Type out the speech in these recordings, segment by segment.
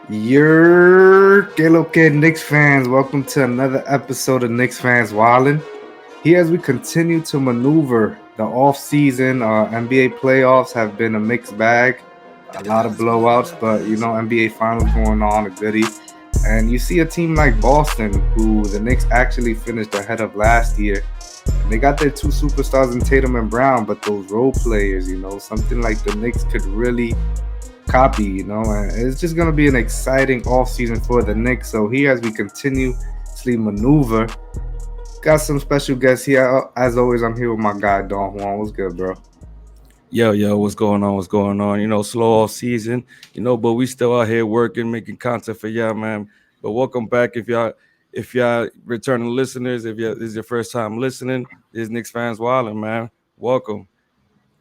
Que lo que, Knicks fans? Welcome to another episode of Knicks Fans Wildin'. Here, as we continue to maneuver the off-season, NBA playoffs have been a mixed bag. A lot of blowouts, but NBA Finals going on, a goodie. And you see a team like Boston, who the Knicks actually finished ahead of last year. And they got their two superstars in Tatum and Brown, but those role players, something like the Knicks could really copy. And it's just going to be an exciting offseason for the Knicks. So here, as we continuously maneuver, got some special guests here. As always, I'm here with my guy, Don Juan. What's good, bro? Yo, what's going on? What's going on? Slow off season, but we still out here working, making content for y'all, man. But welcome back if y'all returning listeners, if this is your first time listening, this is Knicks Fans Wildin', man. Welcome.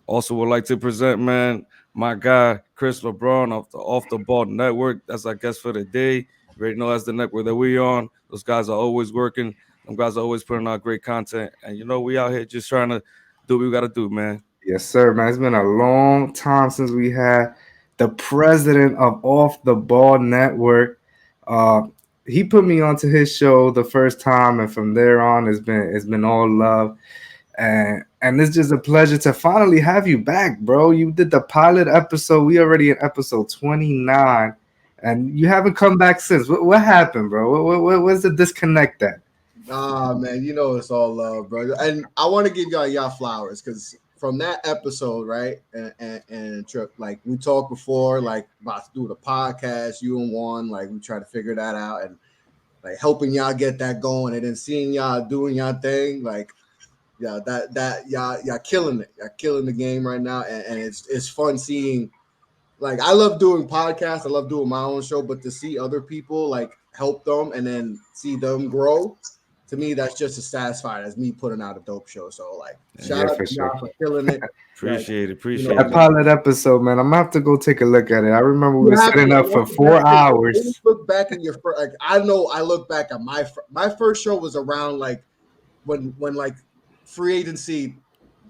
Also would like to present, man, my guy, Chris Lebron of the Off the Ball Network. That's our guest for the day. You already know that's the network that we on. Those guys are always working. Them guys are always putting out great content. And we out here just trying to do what we gotta do, man. Yes, sir, man. It's been a long time since we had the president of Off the Ball Network. Uh, he put me onto his show the first time, and from there on, it's been all love. And it's just a pleasure to finally have you back, bro. You did the pilot episode. We already in episode 29, and you haven't come back since. What happened, bro? Where's the disconnect at? Man, it's all love, bro. And I want to give y'all flowers because from that episode, right, and Trip, like we talked before, like about to do the podcast, you and Juan, like we tried to figure that out and like helping y'all get that going, and then seeing y'all doing y'all thing, like yeah, that y'all killing it, y'all killing the game right now, and it's fun seeing. Like I love doing podcasts, I love doing my own show, but to see other people like help them and then see them grow, to me that's just as satisfying as me putting out a dope show. So like shout out to y'all for killing it. Appreciate it. That pilot episode, man. I'm gonna have to go take a look at it. I remember we were setting up for 4 hours. Look back in your first, like I know I look back at my first show was around like when like free agency,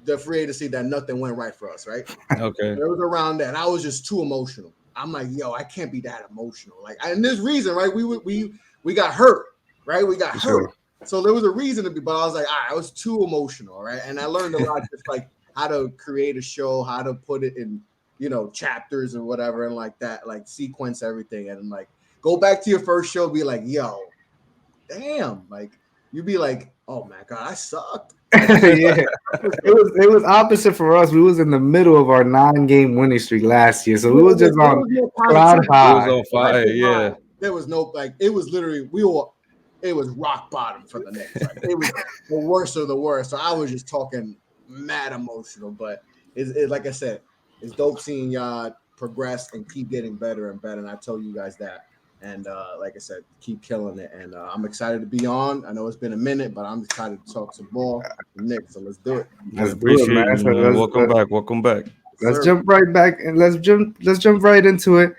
the free agency that nothing went right for us, right? Okay. It was around that, and I was just too emotional. I'm like, yo, I can't be that emotional. Like, and there's reason, right? We got hurt, right? We got hurt. Sure. So there was a reason to be, but I was like, I was too emotional, right? And I learned a lot, just like how to create a show, how to put it in, chapters or whatever, and like that, like sequence everything, and like go back to your first show, be like, yo, damn, like you'd be like, oh my god, I sucked. Yeah, it was opposite for us. We was in the middle of our 9-game winning streak last year, so we was just on cloud It was high. on fire, yeah. There was no like. It was literally it was rock bottom for the Knicks. Like, it was the worst of the worst. So I was just talking mad emotional, but it like I said, it's dope seeing y'all progress and keep getting better and better. And I tell you guys that. And like I said, keep killing it. And I'm excited to be on. I know it's been a minute, but I'm excited to talk some ball with Nick. So let's do it. Let's do it, Appreciate man. you, So man. Welcome back. let's jump right back and let's jump right into it.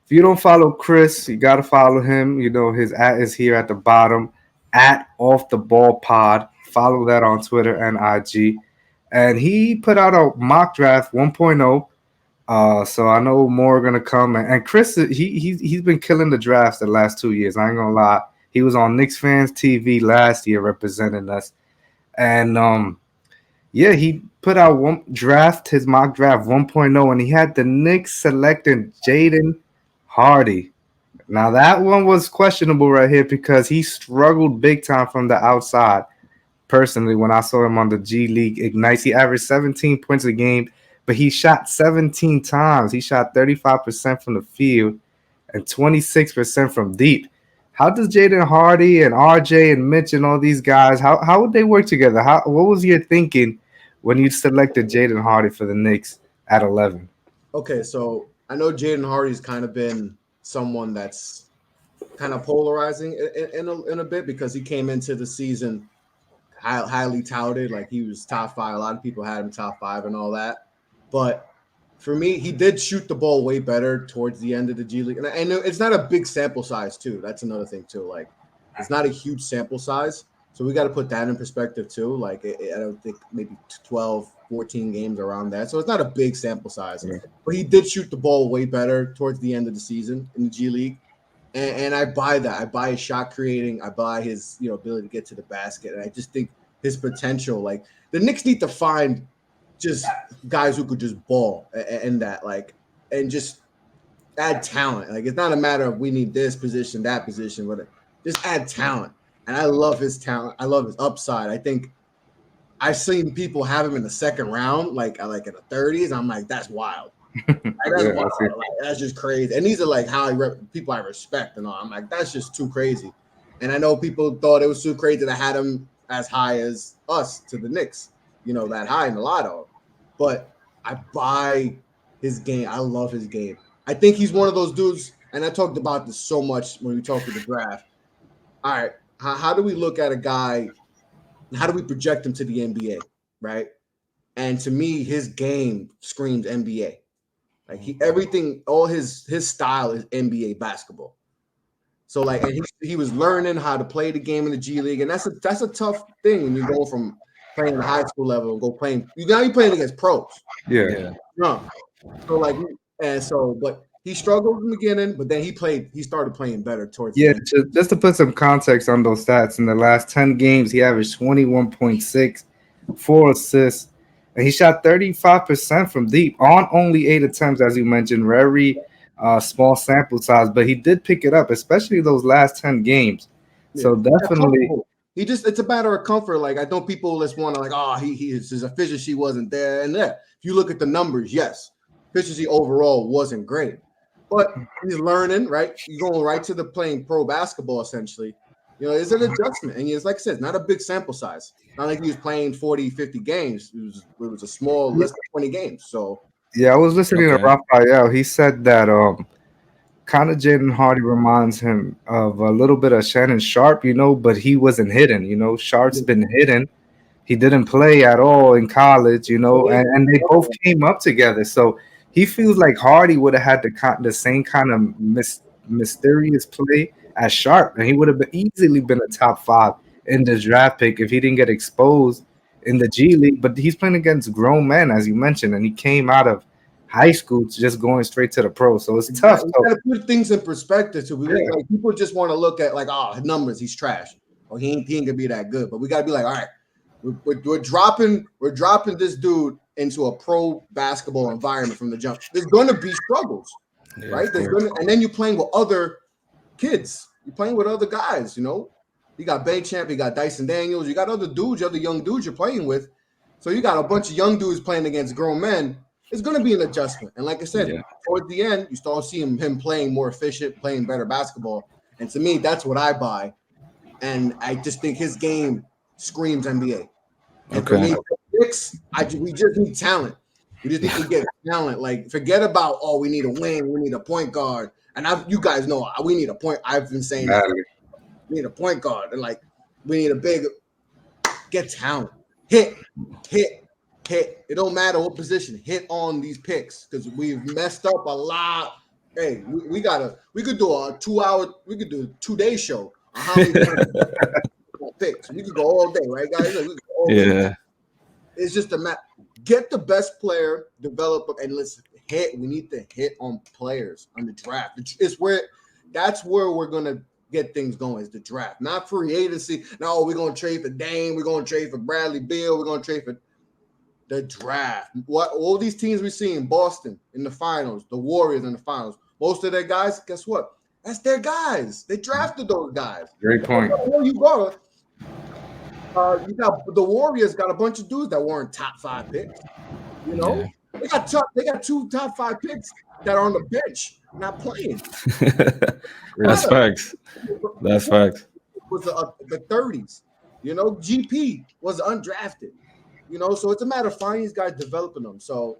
If you don't follow Chris, you gotta follow him. His @ is here at the bottom, at Off the Ball Pod. Follow that on Twitter and IG. And he put out a mock draft 1.0. So I know more are gonna come. And Chris, he's been killing the drafts the last 2 years. I ain't gonna lie. He was on Knicks Fans TV last year representing us. And yeah, he put out his mock draft 1.0, and he had the Knicks selecting Jaden Hardy. Now that one was questionable right here because he struggled big time from the outside. Personally, when I saw him on the G League Ignites, he averaged 17 points a game, but he shot 17 times. He shot 35% from the field and 26% from deep. How does Jaden Hardy and RJ and Mitch and all these guys, how would they work together? What was your thinking when you selected Jaden Hardy for the Knicks at 11? Okay, so I know Jaden Hardy's kind of been someone that's kind of polarizing in a bit because he came into the season highly touted, like he was top 5. A lot of people had him top 5 and all that. But for me, he did shoot the ball way better towards the end of the G League. And I know it's not a big sample size, too. That's another thing, too. Like, it's not a huge sample size. So we got to put that in perspective, too. Like, I don't think maybe 12, 14 games around that. So it's not a big sample size. Yeah. But he did shoot the ball way better towards the end of the season in the G League. And I buy that. I buy his shot creating. I buy his ability to get to the basket. And I just think his potential. Like the Knicks need to find just guys who could just ball and that and just add talent. Like it's not a matter of we need this position, that position, but just add talent. And I love his talent. I love his upside. I think I've seen people have him in the second round, like in the 30s. I'm like, that's wild. That's wild. That's just crazy. And these are like people I respect and all. I'm like, that's just too crazy. And I know people thought it was too crazy to have him as high as us to the Knicks, that high in the lotto. But I buy his game. I love his game. I think he's one of those dudes, and I talked about this so much when we talked to the draft. All right, how do we look at a guy? How do we project him to the NBA, right? And to me, his game screams NBA. Like all his style is NBA basketball. So and he was learning how to play the game in the G League, and that's a tough thing when you go from playing the high school level and go playing. You're playing against pros. Yeah. So but he struggled in the beginning, but then he started playing better towards the end. Just to put some context on those stats, in the last 10 games, he averaged 21.6, 4 assists, and he shot 35% from deep on only 8 attempts, as you mentioned. Very small sample size, but he did pick it up, especially those last 10 games. Yeah. So definitely. It's a matter of comfort. Like I know people just want to his efficiency wasn't there. And if you look at the numbers, yes, efficiency overall wasn't great. But he's learning, right? He's going right to the playing pro basketball, essentially. It's an adjustment. And it's like I said, it's not a big sample size. Not like he was playing 40, 50 games. It was a small list of 20 games. So yeah, I was listening to Raphael. He said that kind of Jaden Hardy reminds him of a little bit of Shannon Sharp, but he wasn't hidden. Sharp's been hidden. He didn't play at all in college, and they both came up together. So he feels like Hardy would have had the same kind of mysterious play as Sharp, and he would have easily been a top 5 in the draft pick if he didn't get exposed in the G League. But he's playing against grown men, as you mentioned, and he came out of high school to just going straight to the pro. So it's tough. You got to put things in perspective too. Like people just want to look at numbers. He's trash, or he ain't gonna be that good. But we got to be like, all right, we're dropping this dude into a pro basketball environment from the jump. There's going to be struggles, right? And then you're playing with other kids. You're playing with other guys. You got Bay Champ, you got Dyson Daniels, you got other young dudes you're playing with. So you got a bunch of young dudes playing against grown men. It's going to be an adjustment. And like I said, towards the end, you start seeing him playing more efficient, playing better basketball. And to me, that's what I buy. And I just think his game screams NBA. And for me, Knicks, we just need talent. We just need to get talent. Like, forget about, we need a wing, we need a point guard. And you guys know we need a point. I've been saying that. We need a point guard. And we need a big get talent. Hit. It don't matter what position. Hit on these picks because we've messed up a lot. Hey, we could do a 2-day show on how many picks. We could go all day, right, guys? Day. It's just a matter. Get the best player, develop them, and let's hit. We need to hit on players on the draft. That's where we're gonna get things going. Is the draft, not free agency. No, we're gonna trade for Dame. We're gonna trade for Bradley Beal. We're gonna trade for the draft. What all these teams we see in Boston in the finals, the Warriors in the finals, most of their guys, guess what? That's their guys. They drafted those guys. Great point. You got the Warriors got a bunch of dudes that weren't top 5 picks. They got 2 top 5 picks that are on the bench not playing. That's facts. That's facts. Was the 30s. GP was undrafted. So it's a matter of finding these guys, developing them. So,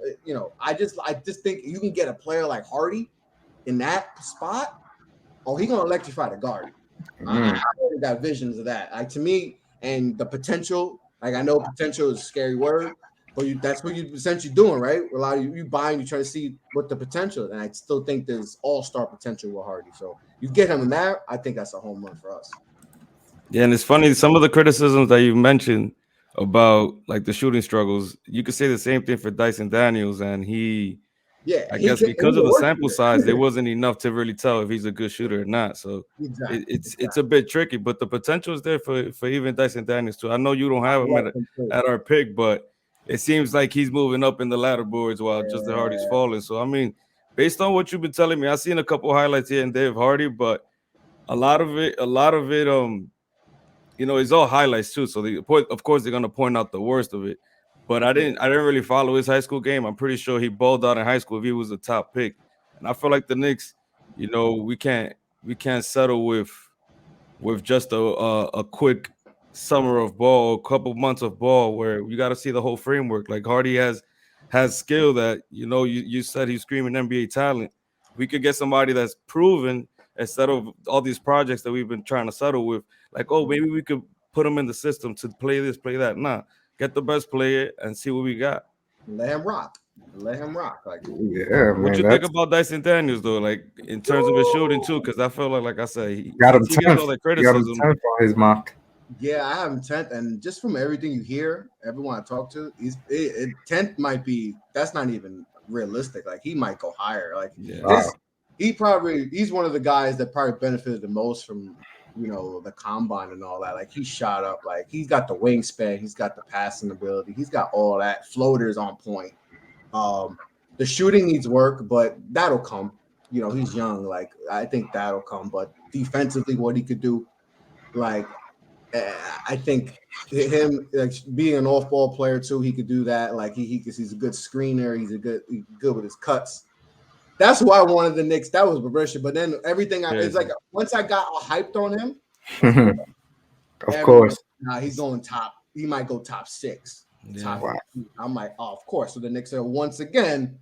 I just think you can get a player like Hardy in that spot. Oh, he's going to electrify the guard. I already got visions of that. To me, and the potential, I know potential is a scary word, but that's what you're essentially doing, right? A lot of you buying, you try to see what the potential is. And I still think there's all-star potential with Hardy. So you get him in there, I think that's a home run for us. Yeah, and it's funny, some of the criticisms that you mentioned about the shooting struggles, you could say the same thing for Dyson Daniels, and he Yeah, I he guess can. because He's of a the work sample shooter. size, there wasn't enough to really tell if he's a good shooter or not. So it's Exactly. a bit tricky, but the potential is there for even Dyson Daniels too. I know you don't I have him like him too. at our pick, but it seems like he's moving up in the ladder boards while just the Hardy's Yeah, falling. So I mean, based on what you've been telling me, I've seen a couple highlights here and there of Hardy, but a lot of it, it's all highlights too. So of course they're gonna point out the worst of it. But yeah. I didn't really follow his high school game. I'm pretty sure he balled out in high school if he was a top pick. And I feel like the Knicks, we can't settle with just a quick summer of ball, a couple months of ball, where you got to see the whole framework. Like Hardy has skill that you said he's screaming NBA talent. We could get somebody that's proven instead of all these projects that we've been trying to settle with. Like, oh, maybe we could put him in the system to play this, play that. Nah, get the best player and see what we got. Let him rock. Let him rock. Like, Yeah, What man, you think that's about Dyson Daniels though? Like in terms of his shooting too, because I feel like I said, got him since he gets 10th. all that Got him criticism, 10th on his mock. yeah, I have him 10th, and just from everything you hear, everyone I talk to, 10th might be. That's not even realistic. Like, he might go higher. Like, yeah, Wow. this, he's one of the guys that probably benefited the most from the combine and all that. Like, he shot up. Like, he's got the wingspan, he's got the passing ability, he's got all that. Floaters on point. Um, the shooting needs work, but that'll come. He's young. Like, I think that'll come. But defensively, what he could do, like, I think him, like, being an off-ball player too, he could do that. Like, he's a good screener. He's good with his cuts. That's why I wanted the Knicks. That was Barisha. But then everything, it's like once I got hyped on him, Of course. he's going top. He might go top 6. yeah. Top. Wow. I'm like, oh, of course. So the Knicks are once again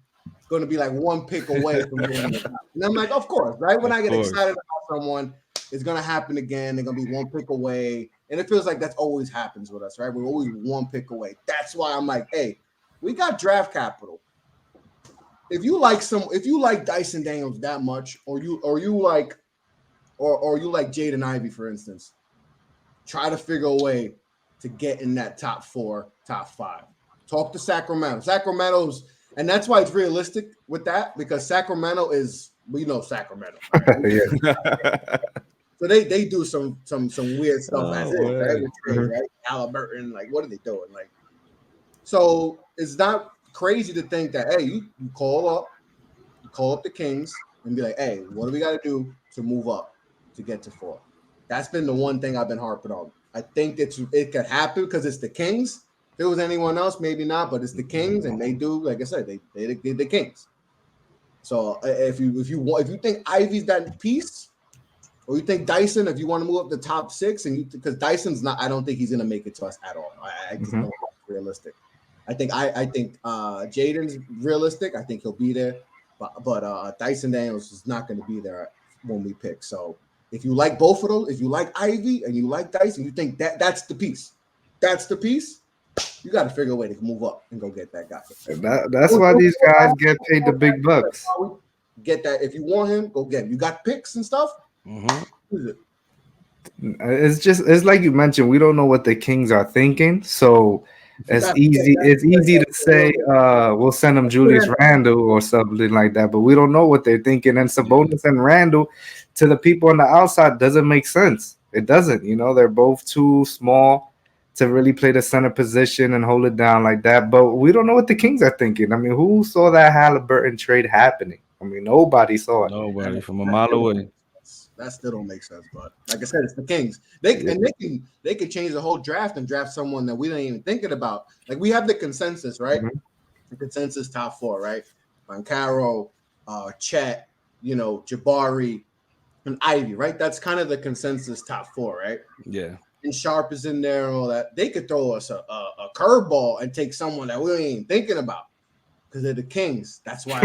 going to be like one pick away from being in the top. And I'm like, of course, right? When I get excited about someone, it's going to happen again. They're going to be one pick away. And it feels like that always happens with us, right? We're always one pick away. That's why I'm like, hey, we got draft capital. If you like Dyson Daniels that much, or you like Jaden Ivey, for instance, try to figure a way to get in that top 4, top 5. Talk to Sacramento. Sacramento's, and that's why it's realistic with that, because Sacramento is, Sacramento. Yeah. So they do some weird stuff as it, right? With trade, Mhm. right? Halliburton, like, what are they doing? Like, so it's not crazy to think that, hey, you call up the Kings and be like, hey, what do we got to do to move up to get to 4? That's been the one thing I've been harping on. I think it could happen because it's the Kings. If it was anyone else, maybe not, but it's the Kings, and they do, like I said, they the Kings. So if you think Ivy's that piece, or you think Dyson, if you want to move up the top 6, because Dyson's not, I don't think he's gonna make it to us at all. I just don't think it's realistic. I think Jaden's realistic. I think he'll be there, but Dyson Daniels is not going to be there when we pick. So if you like both of those, if you like Ivy and you like Dyson, you think that's the piece. That's the piece. You got to figure a way to move up and go get that guy. That's why these guys get paid the big bucks. Get that. If you want him, go get him. You got picks and stuff. It's like you mentioned, we don't know what the Kings are thinking, so it's easy to say we'll send them Julius Randle or something like that, but we don't know what they're thinking. And Sabonis and Randle, to the people on the outside, doesn't make sense. It doesn't. They're both too small to really play the center position and hold it down like that. But we don't know what the Kings are thinking. I mean, who saw that Halliburton trade happening? I mean, nobody saw it. Nobody from a mile away. That still don't make sense, but like I said, it's the Kings. They can change the whole draft and draft someone that we ain't even thinking about. Like, we have the consensus, right? Mhm. The consensus top 4, right? Bancaro, Chet, Jabari, and Ivy, right? That's kind of the consensus top 4, right? Yeah. And Sharp is in there and all that. They could throw us a curveball and take someone that we ain't even thinking about because they're the Kings. That's why,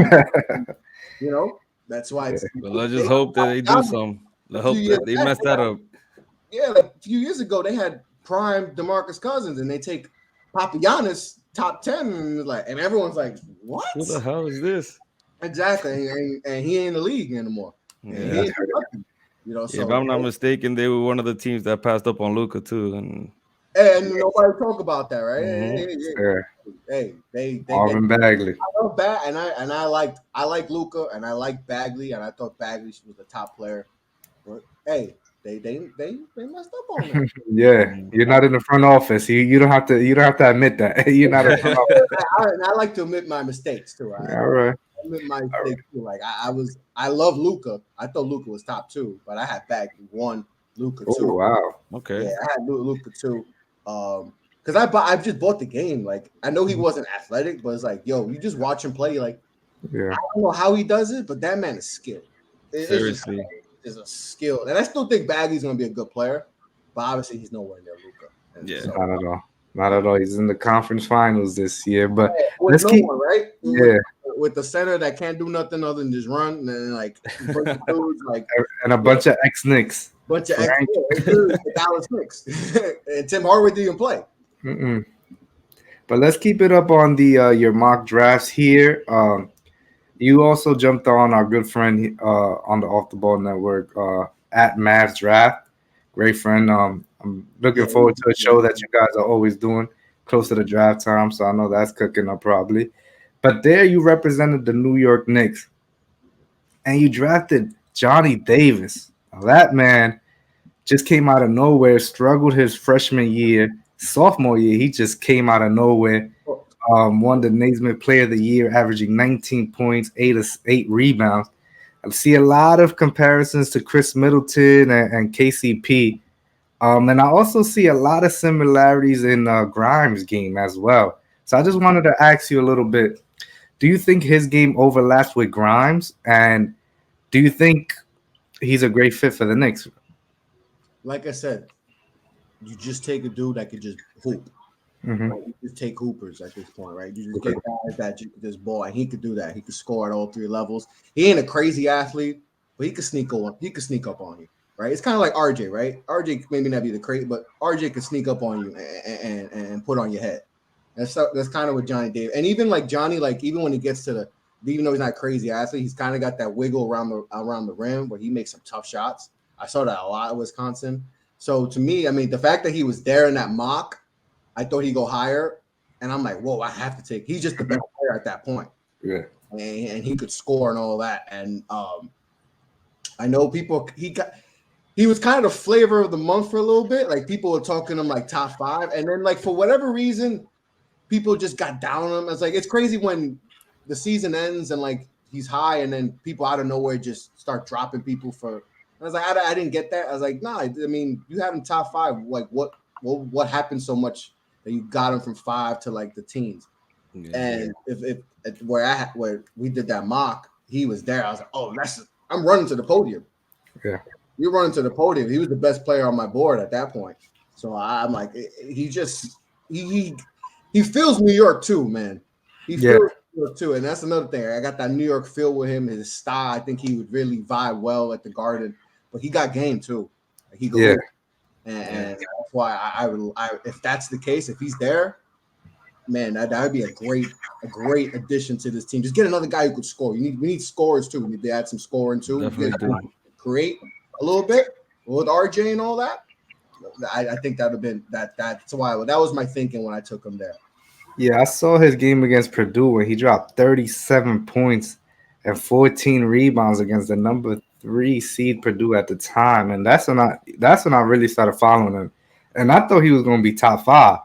that's why. But let's just hope that they do something. Let's hope that they mess that up. Yeah, like a few years ago, they had prime DeMarcus Cousins, and they take Papagiannis top 10, and everyone's like, "What? Who the hell is this?" Exactly, and he ain't in the league anymore. Yeah. So if I'm not mistaken, they were one of the teams that passed up on Luka too. And And nobody talk about that, right? Sure. Hey, they Marvin Bagley. I love and I like Luca and I like Bagley and I thought Bagley was the top player. But hey, they messed up on that. Yeah, you're not in the front office. You don't have to admit that. You're not in the front office. And I like to admit my mistakes too. All right. Admit my All right. mistakes too. Like I love Luca. I thought Luca was top two, but I had Bagley one, Luca Oh two. wow. Okay. Yeah, I had Luca too. Because I just bought the game. Like I know he wasn't athletic, but it's like, yo, you just watch him play. Like Yeah. I don't know how he does it, but that man is skilled. Seriously. It's a skill, and I still think Bagley's going to be a good player, but obviously he's nowhere near Luca. Yeah. So, Not at all. Not at all. He's in the conference finals this year. But with let's no keep. one, right? Yeah. With the center that can't do nothing other than just run, and then like a bunch of dudes, like And a bunch of ex-Knicks. bunch of Frank. the Dallas Knicks, and Tim Hardaway didn't even play. Mm-mm. But let's keep it up on the your mock drafts here. You also jumped on our good friend on the Off the Ball Network at Mavs Draft. Great friend. I'm looking forward to a show that you guys are always doing close to the draft time. So I know that's cooking up probably. But there you represented the New York Knicks, and you drafted Johnny Davis. Now, that man just came out of nowhere, struggled his freshman year, sophomore year. He just came out of nowhere. Won the Naismith Player of the Year, averaging 19 points, eight rebounds. I see a lot of comparisons to Chris Middleton and KCP. And I also see a lot of similarities in Grimes' game as well. So I just wanted to ask you a little bit. Do you think his game overlaps with Grimes? And do you think he's a great fit for the Knicks? Like I said, you just take a dude that could just hoop. Mm-hmm. Right? You just take hoopers at this point, right? You just get guys that you could just ball, and he could do that. He could score at all three levels. He ain't a crazy athlete, but he could sneak on. He could sneak up on you, right? It's kind of like RJ, right? RJ maybe not be the crazy, but RJ could sneak up on you and put on your head. That's kind of what Johnny did. And even like Johnny, like even when he gets to the, even though he's not a crazy athlete, he's kind of got that wiggle around the rim where he makes some tough shots. I saw that a lot at Wisconsin. So to me, I mean, the fact that he was there in that mock, I thought he'd go higher, and I'm like, whoa, I have to take. He's just the best player at that point. Yeah, and he could score and all that. And I know people. He was kind of the flavor of the month for a little bit. Like people were talking him like top 5, and then like for whatever reason, people just got down on him. It's like it's crazy when the season ends and like he's high, and then people out of nowhere just start dropping people for. I was like, I didn't get that. I was like, nah. I mean, you had him top 5. Like what happened so much that you got him from 5 to like the teens? Yeah. And if where we did that mock, he was there. I was like, oh, I'm running to the podium. Yeah, you're running to the podium. He was the best player on my board at that point. So I'm like, he feels New York too, man. He feels New York too, and that's another thing. I got that New York feel with him. His style, I think he would really vibe well at the Garden. But he got game too. He goes, and that's why I would. If that's the case, if he's there, man, that would be a great addition to this team. Just get another guy who could score. We need scorers too. We need to add some scoring too. Definitely create a little bit with RJ and all that. I think that would have been that's why that was my thinking when I took him there. Yeah, I saw his game against Purdue when he dropped 37 points and 14 rebounds against the number 3 seed Purdue at the time, and that's when I really started following him, and I thought he was going to be top 5.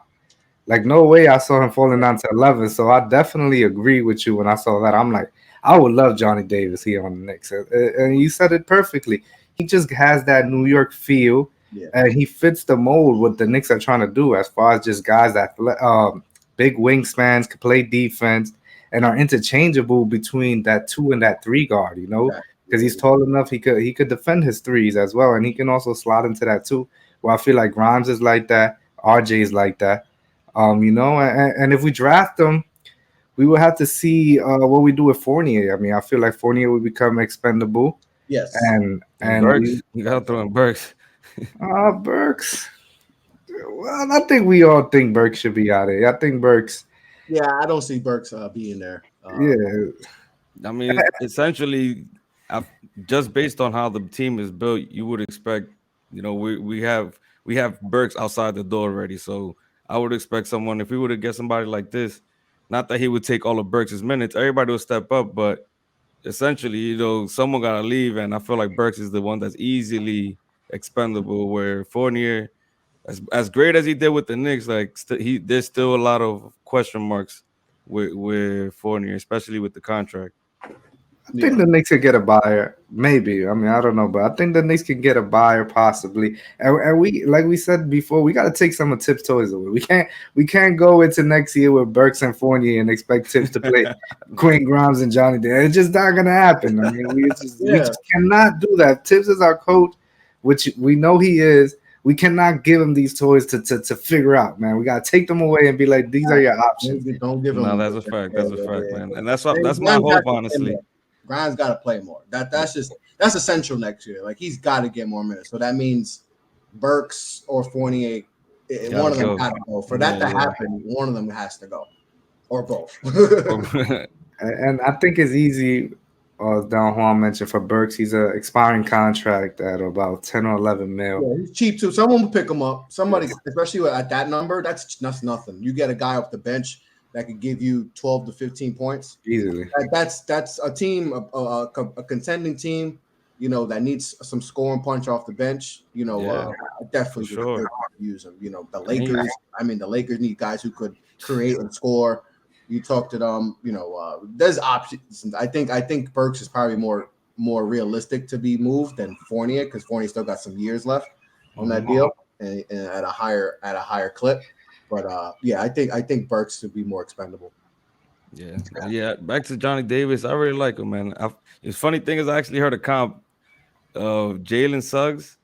Like no way I saw him falling down to 11. So I definitely agree with you when I saw that. I'm like, I would love Johnny Davis here on the Knicks, and you said it perfectly. He just has that New York feel, and he fits the mold what the Knicks are trying to do as far as just guys that big wingspans, can play defense, and are interchangeable between that 2 and that 3 guard, you know, because he's tall enough, he could defend his threes as well, and he can also slot into that too. Where I feel like Grimes is like that, RJ is like that, you know, and if we draft him, we will have to see what we do with Fournier. I mean, I feel like Fournier will become expendable. Yes, and Burks, you gotta throw in Burks. Burks. Well, I think we all think Burks should be out of here. I think Burks. Yeah, I don't see Burks being there. I mean, essentially, just based on how the team is built, you would expect. You know, we have we have Burks outside the door already. So I would expect someone, if we were to get somebody like this, not that he would take all of Burks' minutes, everybody will step up, but essentially, someone got to leave, and I feel like Burks is the one that's easily expendable. Where Fournier, as great as he did with the Knicks, like there's still a lot of question marks with Fournier, especially with the contract. I think the Knicks could get a buyer, maybe. I mean, I don't know, but I think the Knicks can get a buyer possibly. And we, like we said before, we got to take some of Tips' toys away. We can't go into next year with Burks and Fournier and expect Tips to play Quinn Grimes and Johnny Day. It's just not gonna happen. I mean, we just cannot do that. Tips is our coach, which we know he is. We cannot give him these toys to figure out, man. We gotta take them away and be like, these are your options. Don't give him. No, that's a fact. That's a fact, man. And that's my hope, honestly. Grimes got to play more. That's essential next year. Like he's got to get more minutes. So that means Burks or Fournier, one of them got to go. For that to happen, one of them has to go, or both. And I think it's easy. Don Juan mentioned for Burks, he's an expiring contract at about 10 or 11 mil. Yeah, he's cheap too. Someone will pick him up. Somebody, especially at that number, that's nothing. You get a guy off the bench that could give you 12 to 15 points Easily. That's a team, a contending team, that needs some scoring punch off the bench. Definitely sure. Use them. The Lakers. I mean, the Lakers need guys who could create and score. You talk to them. There's options. I think Burks is probably more realistic to be moved than Fournier because Fournier still got some years left on that deal and at a higher clip. But I think Burks should be more expendable. Yeah. Back to Johnny Davis, I really like him, man. The funny thing is, I actually heard a comp of Jalen Suggs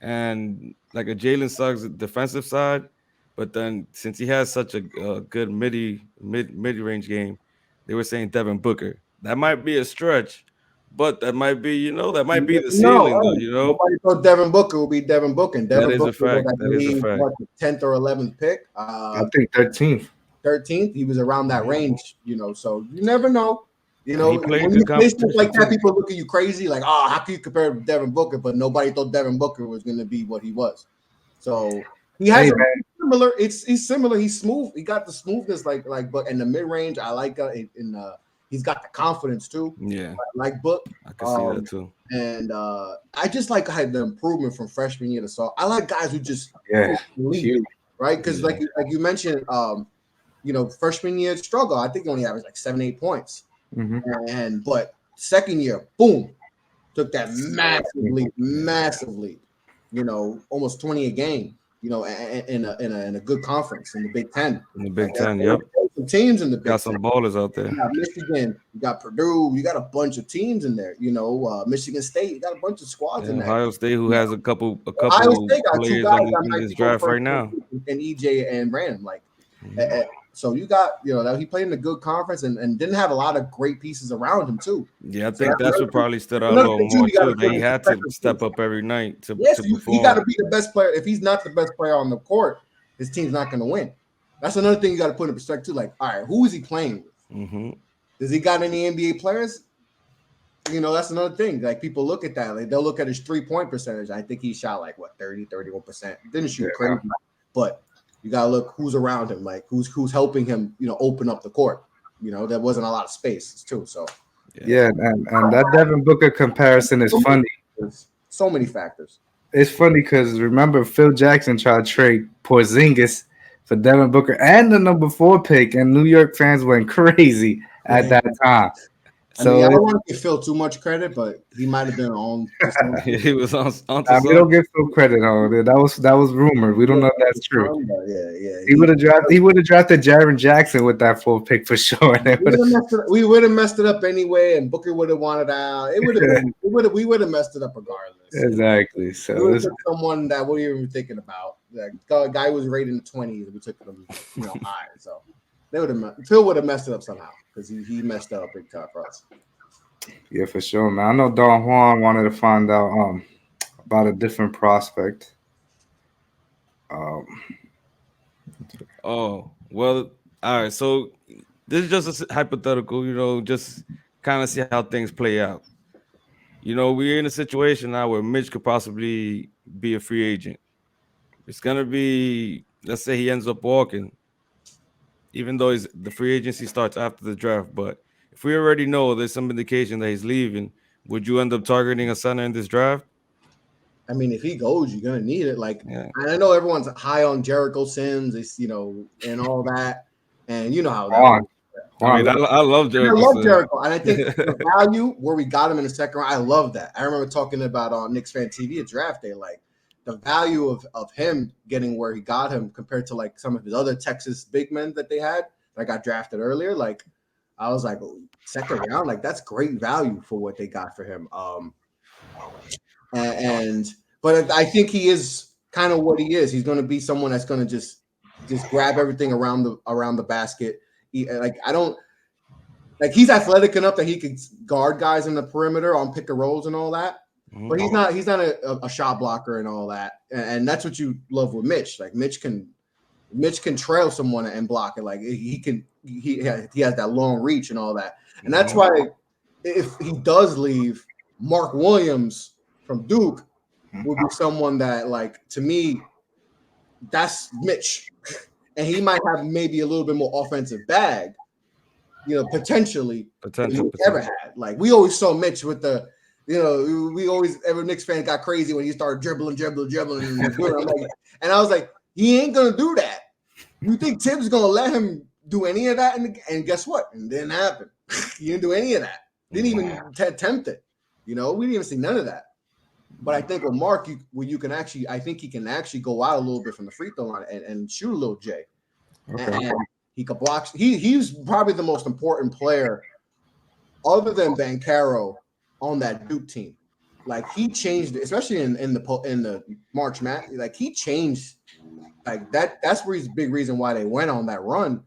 and like a Jalen Suggs defensive side, but then since he has such a good mid-range game, they were saying Devin Booker. That might be a stretch, but that might be the ceiling, though. Nobody thought Devin Booker would be Devin Booker. Devin Booker was, I believe, what, the 10th or 11th pick. I think 13th. 13th. He was around that range, so you never know. He played when good you play stuff competition like that, too. people look at you crazy, like, how can you compare him to Devin Booker? But nobody thought Devin Booker was going to be what he was. So he has similar. He's similar. He's smooth. He got the smoothness like Book, and the mid range. I like he's got the confidence too. Yeah, like Book. I can see that too. And I just like the improvement from freshman year to sophomore. I like guys who just lead, right? Because like you mentioned, freshman year struggle. I think he only averaged like 7-8 points. Mm-hmm. But second year, boom, took that massive leap. Almost 20 a game. In a good conference in the Big Ten. In the Big Ten, yep. Some teams in the BigGot some ballers out there. You got Michigan, you got Purdue, you got a bunch of teams in there. Michigan State, you got a bunch of squads in there. Ohio State, who has a couple Ohio State got players two guys on this draft right now, and EJ and Brandon. So you got that he played in a good conference and didn't have a lot of great pieces around him too. Yeah, I think that's what probably stood out a little more too. That he had to step up every night to perform. He got to be the best player. If he's not the best player on the court, his team's not going to win. That's another thing you got to put in perspective too. Like, all right, who is he playing with? Mm-hmm. Does he got any NBA players? That's another thing. Like people look at that. Like they'll look at his 3-point percentage. I think he shot like 31%. Didn't shoot crazy, but you gotta look who's around him, like who's helping him, open up the court. There wasn't a lot of space too. So and that Devin Booker comparison is funny. So many factors. It's funny because remember Phil Jackson tried to trade Porzingis for Devin Booker and the number 4 pick, and New York fans went crazy at that time. So I don't want to give Phil too much credit, but he might have been on. He was on. We don't give Phil credit on it. That was rumored. We don't know if that's true. Yeah. He would have drafted Jaren Jackson with that 4 pick for sure. We would have messed it up anyway, and Booker would have wanted out. It would have been. We would have messed it up regardless. Exactly. So it was someone that we weren't even thinking about. The guy was rated in the 20s, and we took him, high. So Phil would have messed it up somehow because he messed up big time for us. Yeah, for sure, man. I know Don Juan wanted to find out about a different prospect. Oh, well, all right. So this is just a hypothetical, just kind of see how things play out. We're in a situation now where Mitch could possibly be a free agent. It's gonna be, let's say he ends up walking, even though the free agency starts after the draft. But if we already know there's some indication that he's leaving, would you end up targeting a center in this draft? I mean, if he goes, you're gonna need it. Like, Yeah. and I know everyone's high on Jericho Sims, it's, and all that, and you know how that Juan, works. I mean, Juan, I love And I Jericho love Sims. Jericho, and I think the value where we got him in the second round, I love that. I remember talking about on Knicks Fan TV at draft day, like the value of him getting where he got him compared to like some of his other Texas big men that they had that got drafted earlier. Like, I was like, oh, second round, like that's great value for what they got for him. And but I think he is kind of what he is. He's going to be someone that's going to just grab everything around the basket. Like I don't like he's athletic enough that he could guard guys in the perimeter on pick and rolls and all that. But he's not a shot blocker and all that. And that's what you love with Mitch. Like Mitch can trail someone and block it. Like he has that long reach and all that. And that's why if he does leave, Mark Williams from Duke would be someone that, like, to me, that's Mitch. And he might have maybe a little bit more offensive bag, potentially than he ever had. Like, we always saw Mitch with the, every Knicks fan got crazy when he started dribbling. And I was like, he ain't going to do that. You think Tibbs is going to let him do any of that? And guess what? It didn't happen. He didn't do any of that. Didn't even attempt it. We didn't even see none of that. But I think with Mark, I think he can actually go out a little bit from the free throw line and shoot a little J. Okay. And he could block. He's probably the most important player other than Banchero on that Duke team. Like he changed, especially in the March Madness. Like he changed, like that. That's where he's a big reason why they went on that run.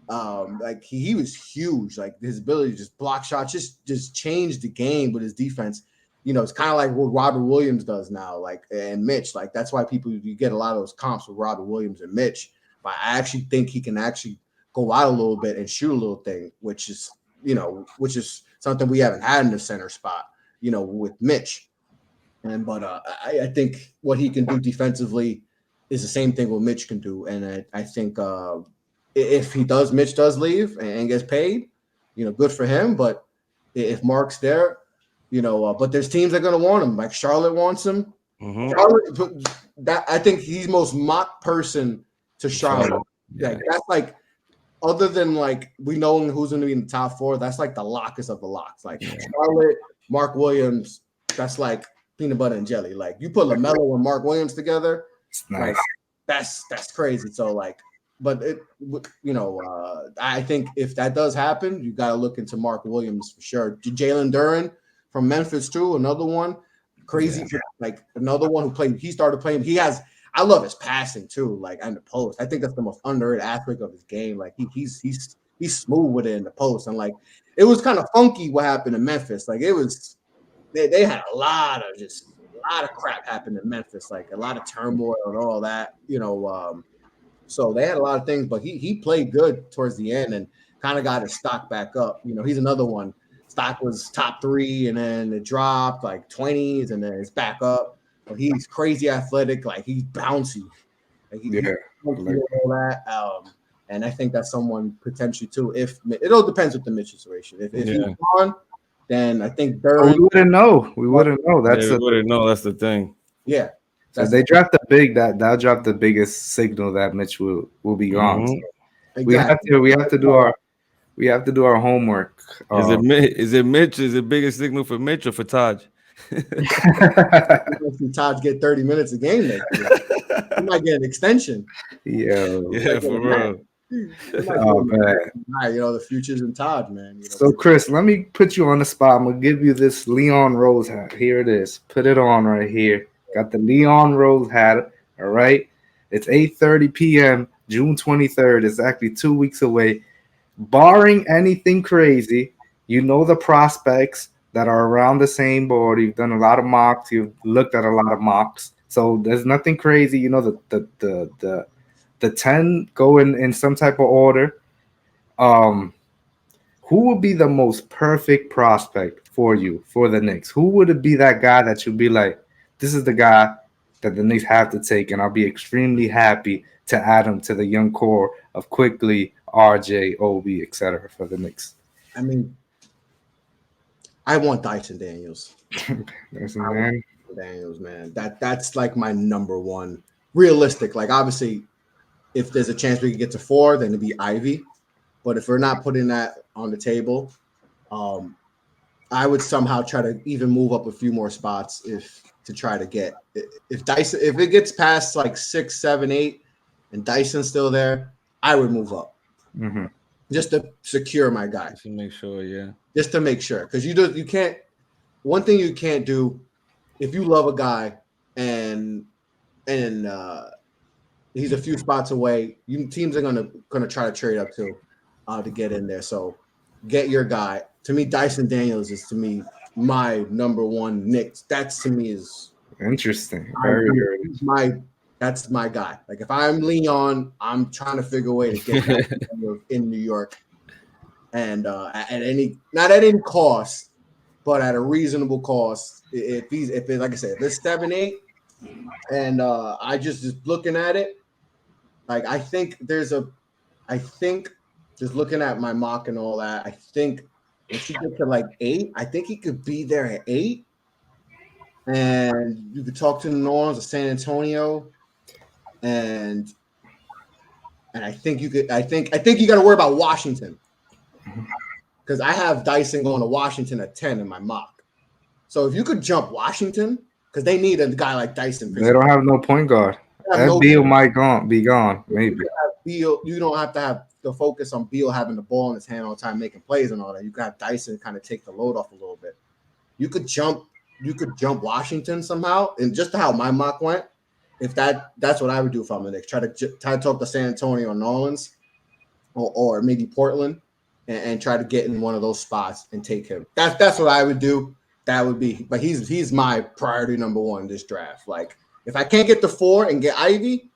Like he was huge. Like his ability to just block shots, just changed the game with his defense. It's kind of like what Robert Williams does now, like and Mitch. Like that's why you get a lot of those comps with Robert Williams and Mitch. But I actually think he can actually go out a little bit and shoot a little thing, which is something we haven't had in the center spot, with Mitch. But I think what he can do defensively is the same thing what Mitch can do, and I think if Mitch does leave and gets paid, good for him. But if Mark's there, but there's teams that are going to want him. Like Charlotte wants him. Mm-hmm. Charlotte, I think he's most mocked person to Charlotte. Yeah. Like, that's like, other than like we know who's going to be in the top four, that's like the lockest of the locks. Like Charlotte, Mark Williams, that's like peanut butter and jelly. Like you put LaMelo and Mark Williams together, nice. Like that's crazy. So like, but I think if that does happen, you got to look into Mark Williams for sure. Jalen Duren from Memphis too, another one, crazy. Yeah. Like another one who played. He started playing. I love his passing too, like in the post. I think that's the most underrated aspect of his game. Like he's smooth with it in the post, and like it was kind of funky what happened in Memphis. Like it was, they had a lot of crap happen in Memphis, like a lot of turmoil and all that, So they had a lot of things, but he played good towards the end and kind of got his stock back up. He's another one. Stock was top 3, and then it dropped like 20s, and then it's back up. But he's crazy athletic, like he's bouncy. Like he's all that. And I think that's someone potentially too. If it all depends with the Mitch situation. If he's gone, then I think we wouldn't know. We wouldn't know. We wouldn't know. That's the thing. Yeah. So they dropped the that'll drop the biggest signal that Mitch will be gone. Mm-hmm. So exactly. We have to do our homework. Is it Mitch? Is it biggest signal for Mitch or for Taj? Taj get 30 minutes a game next year. He might get an extension. Yeah, for real. Oh man, the future's in Taj, man. So Chris, let me put you on the spot. I'm gonna give you this Leon Rose hat. Here it is. Put it on right here. Got the Leon Rose hat. All right. It's 8:30 p.m. June 23rd. It's actually 2 weeks away. Barring anything crazy, the prospects that are around the same board. You've done a lot of mocks. You've looked at a lot of mocks. So there's nothing crazy. The 10 go in some type of order. Who would be the most perfect prospect for you for the Knicks? Who would it be that guy that you'd be like, this is the guy that the Knicks have to take, and I'll be extremely happy to add him to the young core of Quickly, RJ, Obi, etc. for the Knicks. I mean, I want Dyson Daniels. There's a I want man. Dyson Daniels, man. That's like my number one. Realistic. Like, obviously, if there's a chance we could get to 4, then it'd be Ivy. But if we're not putting that on the table, I would somehow try to even move up a few more spots to try to get if Dyson, if it gets past like 6, 7, 8, and Dyson's still there, I would move up just to secure my guy. Just to make sure, yeah. Just to make sure, because you can't. One thing you can't do if you love a guy and he's a few spots away, teams are gonna try to trade up to get in there. So get your guy. To me, Dyson Daniels is my number one Knicks. That's to me is interesting. That's my guy. Like if I'm Leon, I'm trying to figure a way to get in New York, and not at any cost, but at a reasonable cost. If like I said, if it's 7-8, and I just looking at it, like I think just looking at my mock and all that, I think once you get to like 8, I think he could be there at 8. And you could talk to the New Orleans or San Antonio. And I think you got to worry about Washington. Because I have Dyson going to Washington at 10 in my mock. So if you could jump Washington, because they need a guy like Dyson. They don't have no point guard. Beal might be gone, maybe. Beal, you don't have to have the focus on Beal having the ball in his hand all the time, making plays and all that. You can have Dyson kind of take the load off a little bit. You could jump Washington somehow, and just how my mock went. If that's what I would do if I'm the Knicks. Try to talk to San Antonio or New Orleans, or maybe Portland, and try to get in one of those spots and take him. That's what I would do. That would be, but he's my priority number one in this draft. Like if I can't get to 4 and get Ivy,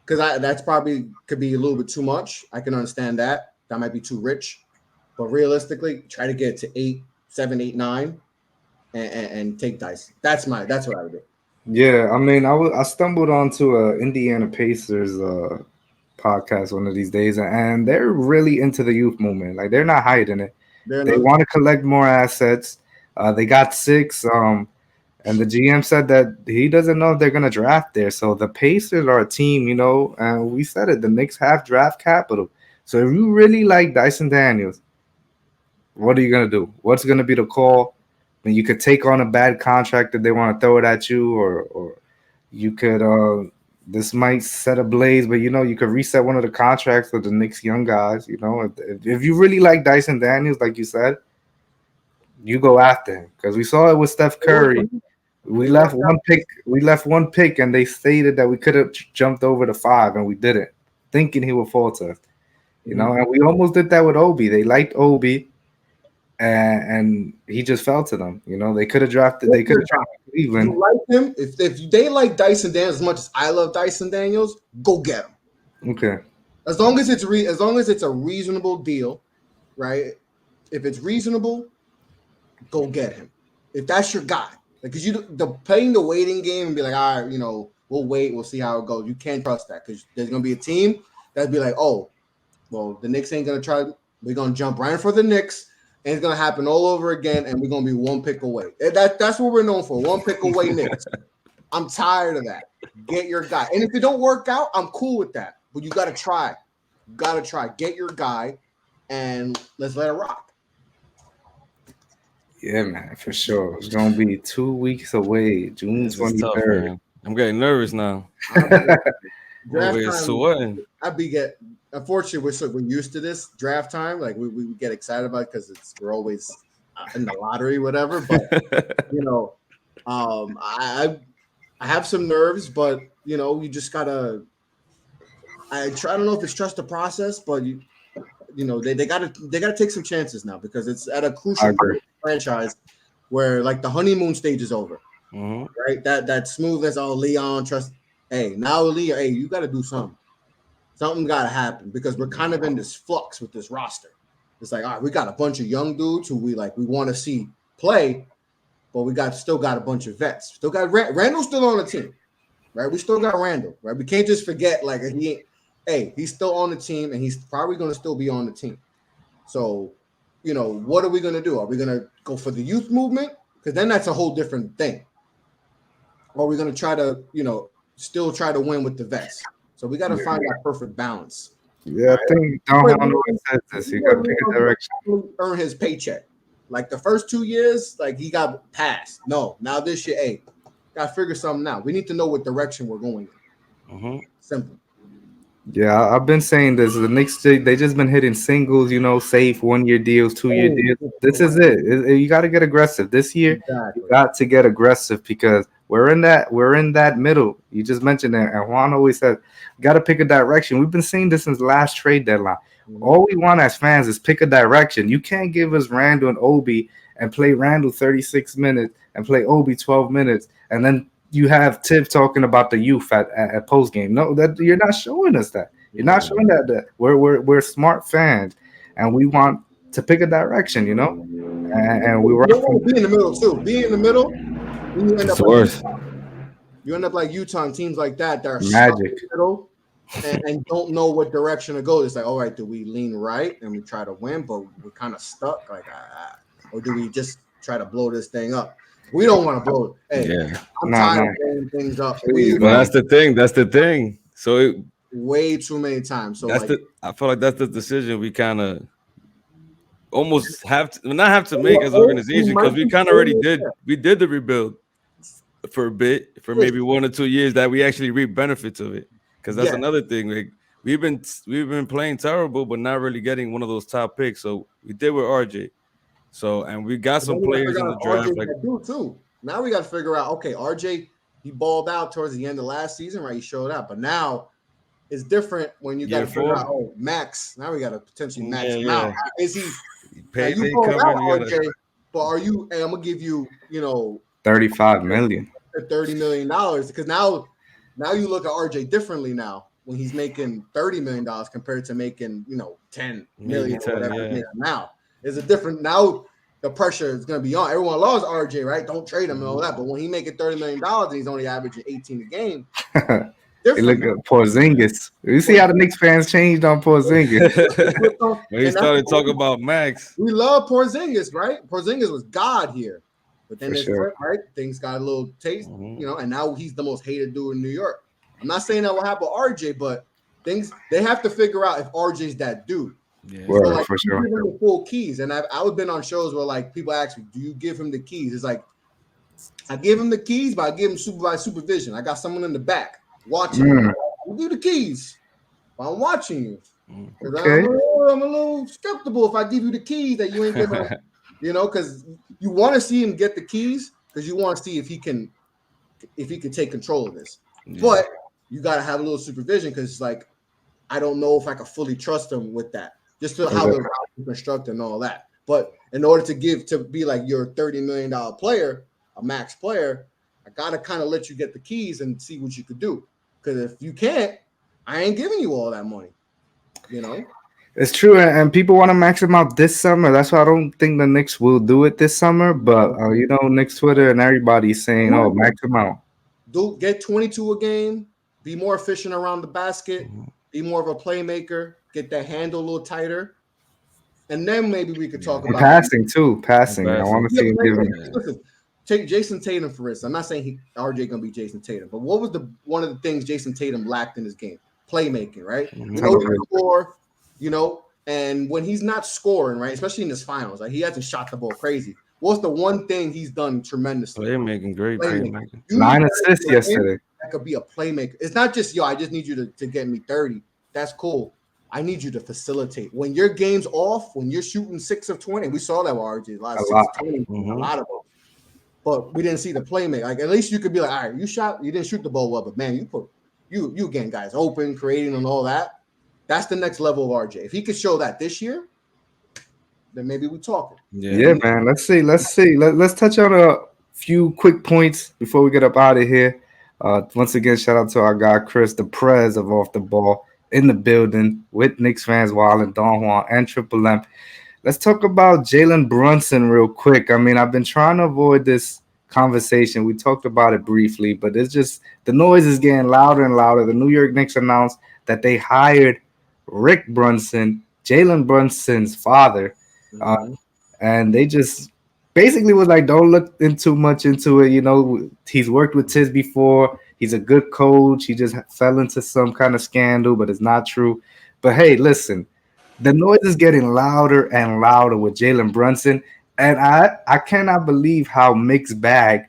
because that's probably could be a little bit too much. I can understand that. That might be too rich. But realistically, try to get to 8, 7, 8, 9, and take Dyson. That's what I would do. Yeah, I mean, I stumbled onto a Indiana Pacers podcast one of these days, and they're really into the youth movement. Like they're not hiding it. They want to collect more assets. They got 6. And the GM said that he doesn't know if they're going to draft there. So the Pacers are a team, and we said it. The Knicks have draft capital. So if you really like Dyson Daniels, what are you going to do? What's going to be the call? I mean, you could take on a bad contract if they want to throw it at you, or you could this might set a blaze, but, you could reset one of the contracts with the Knicks young guys. If you really like Dyson Daniels, like you said, you go after him. Because we saw it with Steph Curry. We left one pick, and they stated that we could have jumped over to 5, and we didn't, thinking he would fall to us. And we almost did that with Obi. They liked Obi, and he just fell to them. They could have drafted. They could have drafted Cleveland. You like him? If they like Dyson Daniels as much as I love Dyson Daniels, go get him. Okay. As long as it's a reasonable deal, right? If it's reasonable, go get him. If that's your guy. Because playing the waiting game and be like, all right, we'll wait, we'll see how it goes. You can't trust that because there's gonna be a team that'd be like, oh, well, the Knicks ain't gonna try. We're gonna jump right for the Knicks, and it's gonna happen all over again, and we're gonna be 1 pick away. That's what we're known for. 1 pick away Knicks. I'm tired of that. Get your guy, and if it don't work out, I'm cool with that. But you gotta try. Get your guy, and let's let it rock. Yeah, man, for sure. It's gonna be 2 weeks away, June 23rd. I'm getting nervous now. Unfortunately, we're used to this draft time. Like we get excited about it because we're always in the lottery, whatever. But I have some nerves, but you just gotta. I don't know if it's trust the process, but they gotta take some chances now because it's at a crucial franchise where like the honeymoon stage is over, right? That smoothness. Oh, Leon, trust. Hey, now Leon, hey, you got to do something. Something got to happen because we're kind of in this flux with this roster. It's like, all right, we got a bunch of young dudes who we want to see play, but we still got a bunch of vets. Still got Randall's still on the team. right? We still got Randall, right? We can't just forget like he's still on the team and he's probably going to still be on the team. So, what are we going to do? Are we going to go for the youth movement? Because then that's a whole different thing. Or are we going to try to, still try to win with the vets? So we got to find that perfect balance. Yeah, I think Don Juan always says this. You got to pick a direction. Earn his paycheck. Like the first 2 years, like he got passed. No, now this year, hey, got to figure something out. We need to know what direction we're going in. Simple. Yeah, I've been saying this. The Knicks, they just been hitting singles, safe 1 year deals, 2 year deals. This is it. You got to get aggressive this year. Exactly. You got to get aggressive because we're in that middle. You just mentioned that, and Juan always said, got to pick a direction. We've been saying this since the last trade deadline. All we want as fans is pick a direction. You can't give us Randall and Obi and play Randall 36 minutes and play Obi 12 minutes, and then you have Tiff talking about the youth at post game. No, that you're not showing us that. You're not showing that we're smart fans and we want to pick a direction, and we were be in the middle too. Be in the middle. You end up like Utah and teams like that are magic in the middle and don't know what direction to go. It's like, all right, do we lean right and we try to win, but we're kind of stuck, or do we just try to blow this thing up? We don't want to blow it. Hey, I'm tired of blowing things up. That's the thing. So way too many times. So I feel like that's the decision we kind of almost have to make as an organization, because we kind of already did. We did the rebuild for a bit, for maybe 1 or 2 years, that we actually reap benefits of it. Because that's another thing. Like we've been playing terrible, but not really getting one of those top picks. So we did with RJ. So, and we got some players in the draft. Too. Now we got to figure out, okay, RJ, he balled out towards the end of last season, right? He showed up, but now it's different when you got to figure out, Max. Now we got to potentially max him out. Is he? You balled out, RJ, but are you? Hey, I'm gonna give you, $35 million, $30 million, because now you look at RJ differently now when he's making $30 million compared to making $10 million or whatever he's making now. There's a different now. The pressure is going to be on. Everyone loves RJ, right? Don't trade him and all that. But when he making $30 million and he's only averaging 18 a game, you look at Porzingis. You see how the Knicks fans changed on Porzingis. When he started talking about Max. We love Porzingis, right? Porzingis was God here. But then right, things got a little taste, and now he's the most hated dude in New York. I'm not saying that will happen with RJ, but they have to figure out if RJ's that dude. Yeah, so for sure. Give him the full keys, and I've been on shows where like people ask me, "Do you give him the keys?" It's like I give him the keys, but I give him supervision. I got someone in the back watching. I'll give you the keys, but I'm watching you. Okay. I'm a little skeptical if I give you the keys that you ain't giving him, because you want to see him get the keys because you want to see if he can take control of this. Yeah. But you got to have a little supervision because it's like I don't know if I can fully trust him with that. Just to how the route is constructed and all that. But in order to be like your $30 million player, a max player, I gotta kind of let you get the keys and see what you could do. Because if you can't, I ain't giving you all that money. It's true, and people want to max him out this summer. That's why I don't think the Knicks will do it this summer. But Knicks Twitter and everybody's saying, "Oh, max him out." Get 22 a game. Be more efficient around the basket. Be more of a playmaker. Get that handle a little tighter, and then maybe we could talk about passing too. Passing. I want to see him give him. Listen, take Jason Tatum for instance. I'm not saying RJ gonna be Jason Tatum, but what was one of the things Jason Tatum lacked in his game? Playmaking, right? He can score, and when he's not scoring, right, especially in his finals, like he hasn't shot the ball crazy. What's the one thing he's done tremendously? Playmaking, great playmaking. 9 assists yesterday. That could be a playmaker. It's not just I just need you to get me 30. That's cool. I need you to facilitate. When your game's off, when you're shooting 6 of 20, we saw that with RJ, a lot of 20, a lot of them. But we didn't see the playmaker. Like at least you could be like, all right, you didn't shoot the ball well, but man, you getting guys open, creating and all that. That's the next level of RJ. If he could show that this year, then maybe we're talking. Yeah, man. Let's see. Let's touch on a few quick points before we get up out of here. Once again, shout out to our guy Chris, the Prez of Off the Ball, in the building with Knicks fans, Juan and Don Juan and Triple M. Let's talk about Jalen Brunson real quick. I mean, I've been trying to avoid this conversation. We talked about it briefly, but it's just the noise is getting louder and louder. The New York Knicks announced that they hired Rick Brunson, Jalen Brunson's father, uh, Mhm. and they just basically was like, don't look too much into it. You know, he's worked with Tiz before. He's a good coach. He just fell into some kind of scandal, but it's not true. But hey, listen, the noise is getting louder and louder with Jalen Brunson, and I cannot believe how mixed bag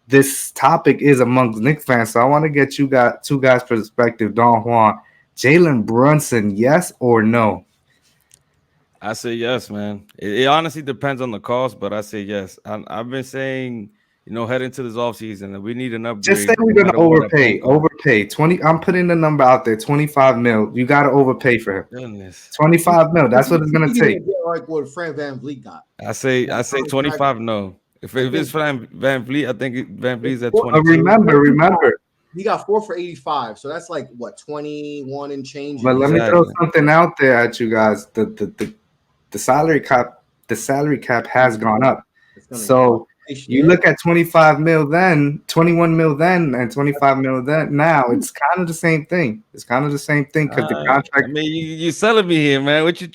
this topic is amongst Knicks fans. So I want to get you guys two guys' perspective, Don Juan. Jalen Brunson, yes or no? I say yes, man. It honestly depends on the cost, but I say yes. I've been saying, heading to this offseason that we need an Just say upgrade we're no gonna matter what at overpay. point guard. Overpay. 20. I'm putting the number out there, 25 mil. You gotta overpay for him. Goodness. 25 mil. That's what it's gonna He's take. gonna get like what Fred VanVleet got. I say Contract, 25, no. I If it's think Van Vliet, I think Van it's Vliet's at four, 22. Remember. he got 4 for 85, so that's like what 21 and change a But let me year. throw Exactly. something out there at you guys. The salary cap has gone up. It's gonna go up. So you Yeah, look at 25 mil then, 21 mil then, and 25 mil then now, it's kind of the same thing. It's kind of the same thing because the I contract. mean, you selling me here, man. What you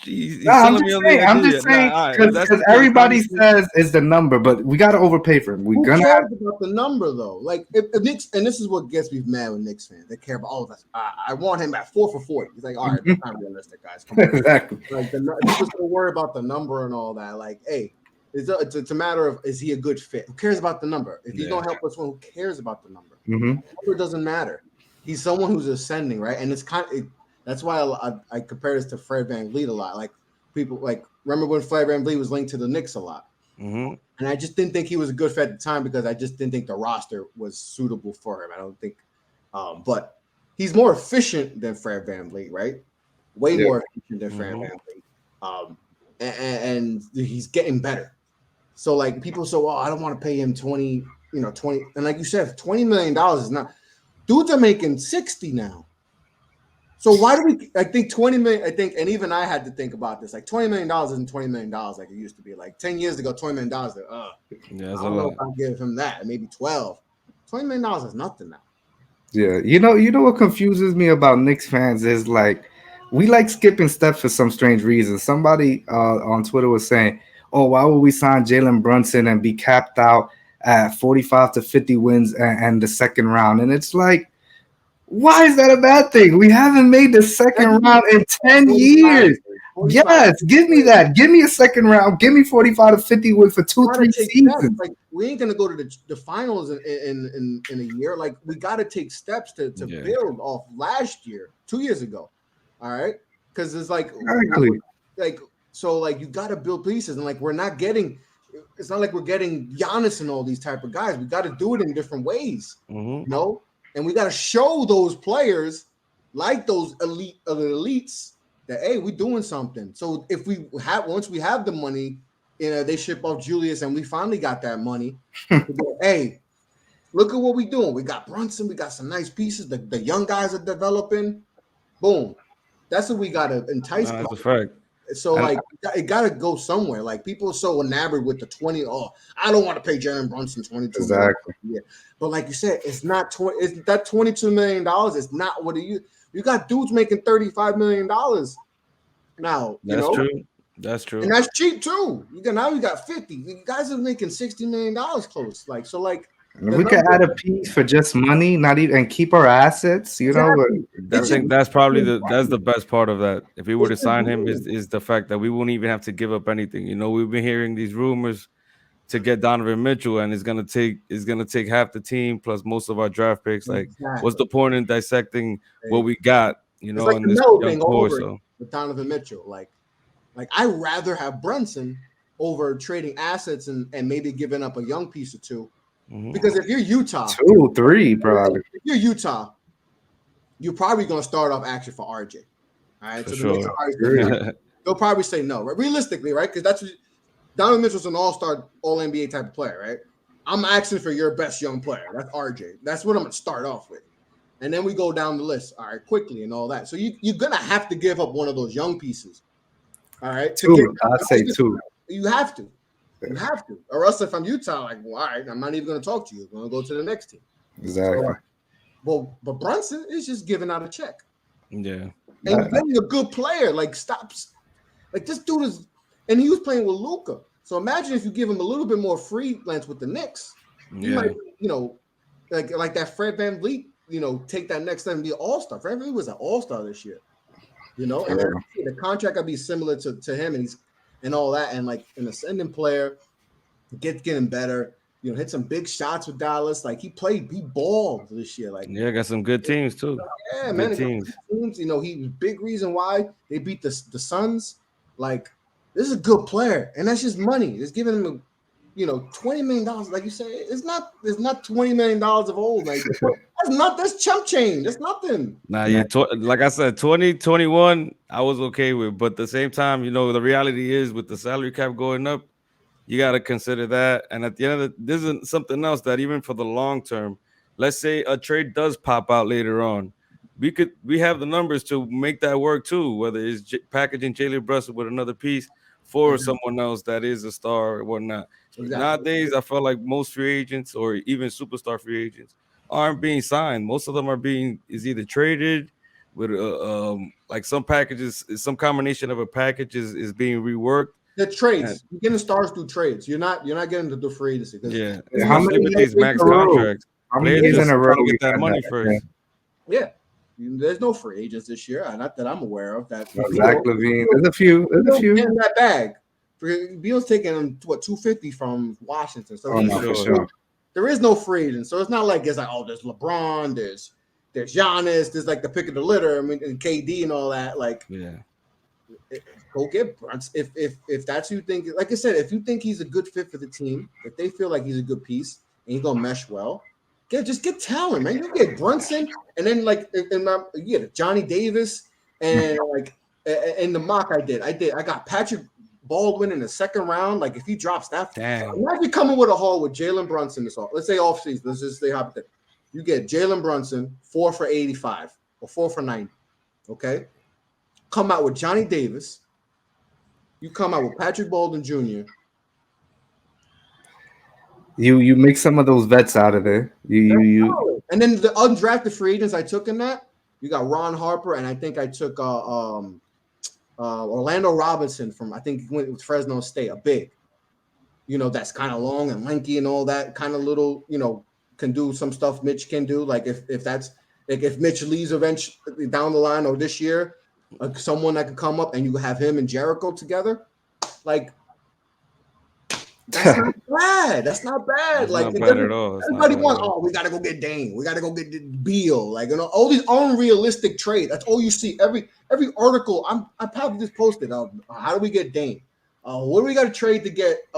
No, selling me on the I'm idea? just saying, Nah, all right. If because that's the case, everybody honestly, says it's the number, but we got to overpay for him. We're who gonna have. cares about the number though? Like if Knicks, and this is what gets me mad with Knicks fans. They care about that's I want him at 4 for 40. He's like, all right, that's not realistic, guys. Come on. Exactly. Like people still worry about the number and all that. Like, hey, it's a matter of is he a good fit? Who cares about the number? If he's Yeah. gonna help us, who cares about the number? Hmm. Number doesn't matter. He's someone who's ascending, right? And it's that's why I compare this to Fred VanVleet a lot. Like people like remember when Fred VanVleet was linked to the Knicks a lot, hmm and I just didn't think he was a good fit at the time because I just didn't think the roster was suitable for him. I don't think, but he's more efficient than Fred VanVleet, right? Way Yeah. more efficient than Fred Mhm. VanVleet, and he's getting better. So like people say, well, I don't want to pay him 20, 20, and like you said, $20 million is not. Dudes are making 60 now. So why do we? I think 20 million. I think, and even I had to think about this. Like $20 million isn't $20 million like it used to be. Like 10 years ago, $20 million. I Yeah, it's a don't know lot. if I'll give him that. Maybe 12. $20 million is nothing now. Yeah, you know what confuses me about Knicks fans is like we like skipping steps for some strange reason. Somebody on Twitter was saying, "Oh, why would we sign Jalen Brunson and be capped out at 45 to 50 wins and the second round?" And it's like, why is that a bad thing? We haven't made the second round in 10 45. years. 45. Yes, give me that. Give me a second round. Give me 45 to 50 wins for two, Gotta three take steps. seasons. Like we ain't gonna go to the finals in a year. Like we gotta take steps to Yeah. build off last year, 2 years ago. All right, because it's Exactly. like so like you gotta build pieces, and like we're not getting. It's not like we're getting Giannis and all these type of guys. We got to do it in different ways, hmm and we got to show those players like those elites that hey, we're doing something. So if we have once we have the money, they ship off Julius, and we finally got that money. To go, hey, look at what we're doing. We got Brunson. We got some nice pieces. The young guys are developing. Boom. That's what we got to entice. No, that's a fact. So And like it got to go somewhere. Like people are so enamored with the 20. Oh, I don't want to pay Jalen Brunson 22 million. Exactly. Yeah, but like you said, it's not 20. It's that $22 million. It's not what you got dudes making $35 million now. that's true. That's And true. that's cheap too. You got 50. You guys are making $60 million close. Like so, like And if the we could number add a piece for just money, not even and keep our assets, exactly. I It should think be that's probably that's the best part of that. If we were to it's sign him, the is the fact that we won't even have to give up anything. We've been hearing these rumors to get Donovan Mitchell, and it's gonna take half the team plus most of our draft picks. Like, what's exactly. the point in dissecting what we got? It's like In the this Melo young thing all core. over again So with Donovan Mitchell. Like I'd rather have Brunson over trading assets and maybe giving up a young piece or two. mhm. Because if you're Utah, 2, 3 probably. if you're Utah, you're probably going to start off action for RJ. All right, For so the Knicks sure. they'll probably say no, right? Realistically, right? Because that's what Donovan Mitchell's an all-star, all-NBA type of player, right? I'm asking for your best young player. That's RJ. That's what I'm going to start off with. And then we go down the list, all right, quickly and all that. So you're going to have to give up one of those young pieces, all right? To get 2, I'd say 2. you have to. You have to. Or else if I'm Utah, like, well, all right, I'm not even going to talk to you. I'm going to go to the next team. Exactly. So, but Brunson is just giving out a check. Yeah. And you're getting a good player. Like, stops. Like, this dude is – and he was playing with Luka. So imagine if you give him a little bit more freelance with the Knicks. He might, like that Fred VanVleet, take that next step and be an all-star. Fred VanVleet was an all-star this year. And the contract got to be similar to him and all that. And like an ascending player, getting better, hit some big shots with Dallas. Like he balled this year. Like got some good teams too. Yeah, good man. Teams. He was a big reason why they beat the Suns. Like this is a good player, and that's just money. It's giving him $20 million. Like you said, it's not $20 million of old. Like that's chump change. That's nothing. Nah, like I said, 2021, I was okay with, but at the same time, the reality is with the salary cap going up, you got to consider that. And at the end of this is something else that even for the long term, let's say a trade does pop out later on, we have the numbers to make that work too. Whether it's packaging Jalen Brunson with another piece for someone else that is a star or whatnot. Exactly. Nowadays, I feel like most free agents or even superstar free agents aren't being signed. Most of them are either traded with like some packages, some combination of a package is being reworked. The trades, you're getting stars through trades. You're not getting to do free agency. Yeah, especially with these max contracts. How many years in a row to get that money first? Yeah. There's no free agents this year, not that I'm aware of. That Zach LaVine. There's a few. In that bag. Beal's taking $250 from Washington. So for sure. There is no free agent, so it's not like there's LeBron, there's Giannis, there's like the pick of the litter. I mean, and KD and all that. Like, go get Brunson if that's who you think. Like I said, if you think he's a good fit for the team, if they feel like he's a good piece and he's gonna mesh well. Just get talent, man. You get Brunson, and then you get Johnny Davis, and like in the mock I got Patrick Baldwin in the second round. Like if he drops that, imagine coming with a haul with Jalen Brunson this off. Let's say off season. Let's just say hypothetical. You get Jalen Brunson 4 for 85 or 4 for 90. Okay, come out with Johnny Davis. You come out with Patrick Baldwin Jr. You make some of those vets out of there. You and then the undrafted free agents I took in that, you got Ron Harper, and I think I took Orlando Robinson from, I think he went with Fresno State, a big, that's kind of long and lanky and all that, kind of little, can do some stuff Mitch can do. Like if that's like if Mitch leaves eventually down the line or this year, someone that could come up and you have him and Jericho together, like. That's not bad. That's not bad. Like not bad at all. Everybody wants. Oh, we gotta go get Dane. We gotta go get Beal. Like all these unrealistic trades. That's all you see. Every article. I probably just posted. How do we get Dane? What do we got to trade to get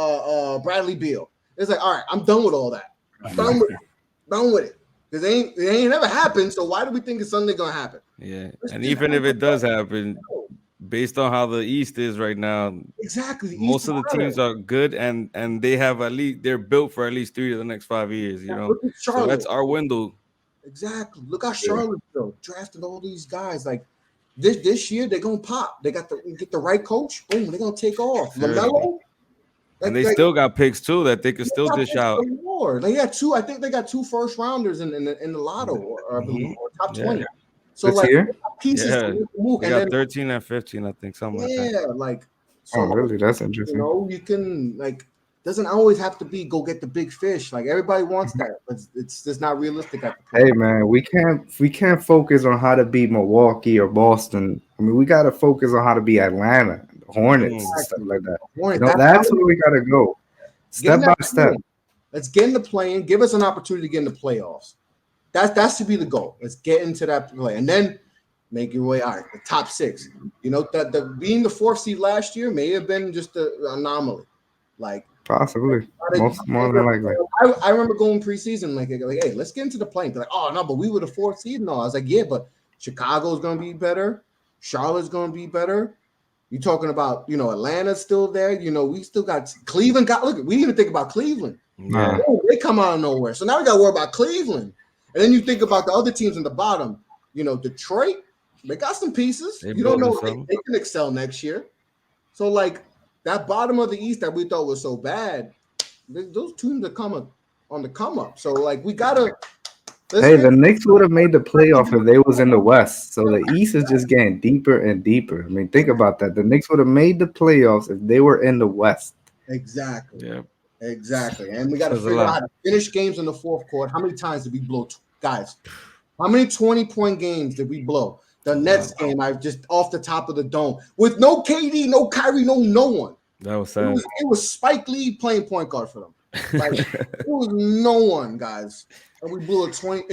Bradley Beal? It's like, all right, I'm done with all that. Done with it. Because it ain't never happened. So why do we think it's suddenly gonna happen? Yeah, and even if it does happen. Based on how the East is right now, exactly. Most of the teams are good, and they have at least they're built for at least 3 of the next 5 years. So that's our window. Exactly. Look how Charlotte drafted all these guys. Like this year, they're gonna pop. They got get the right coach. Boom, they're gonna take off. LaMelo, and they still got picks too that they could still dish out. More. They got 2. I think they got 2 first rounders in the lotto or top 20. So pieces to move. They got 13 and 15, I think, something like that. Yeah, like really? That's interesting. You can doesn't always have to be go get the big fish. Like everybody wants that, but it's just not realistic. Hey man, we can't focus on how to beat Milwaukee or Boston. I mean, we gotta focus on how to beat Atlanta, the Hornets, and stuff like that. That's where we gotta go. Step by step. Let's get in the play-in. Give us an opportunity to get in the playoffs. That should be the goal. Let's get into that play, and then make your way. All right, the top 6. That being the 4th seed last year may have been just an anomaly. Like possibly, more than likely. I remember going preseason, like, hey, let's get into the play. They're like, oh no, but we were the 4th seed. No, I was like, yeah, but Chicago's gonna be better. Charlotte's gonna be better. You talking about, Atlanta's still there. We still got Cleveland. We didn't even think about Cleveland. Yeah. They come out of nowhere. So now we got to worry about Cleveland. And then you think about the other teams in the bottom. Detroit, they got some pieces. You don't know if they can excel next year. So, that bottom of the East that we thought was so bad, those teams are on the come up. So like we gotta. Hey, the Knicks would have made the playoff if they was in the West. So the East is just getting deeper and deeper. I mean, think about that. The Knicks would have made the playoffs if they were in the West. Exactly. Yeah. Exactly. And we got to Says a figure out lot. how to finish games in the fourth quarter. How many times did we blow, guys? How many 20-point games did we blow? The Nets game, I just off the top of the dome with no KD, no Kyrie, no one. That was sad. It was Spike Lee playing point guard for them. Like it was no one, guys. And we blew a 20.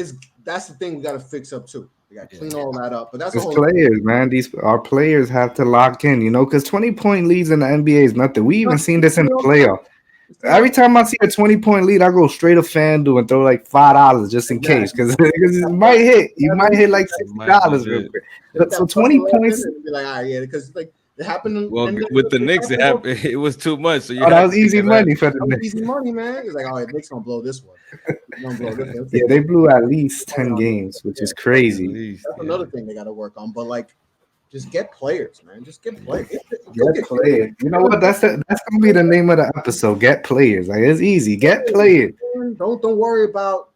That's the thing we got to fix up too. We got to clean all that up. But that's These all. players, man. Our players have to lock in, because 20-point leads in the NBA is nothing. We even seen this in the playoff. Every time I see a 20-point lead, I go straight to FanDuel and throw like $5 just in case, because it might hit. You might hit like $60 real quick. So 20 points. Be like, all right, yeah, because like it happened. Well, with the Knicks, it happened. It was too much. So that was easy money for the Knicks. Easy money, man. It's like, oh, the Knicks gonna blow this one. Yeah, they blew at least 10 games, which is crazy. That's another thing they got to work on. But like, just get players, man. Just get players. Get players. You know what? That's gonna be the name of the episode. Get players. Like it's easy. Get players. Don't worry about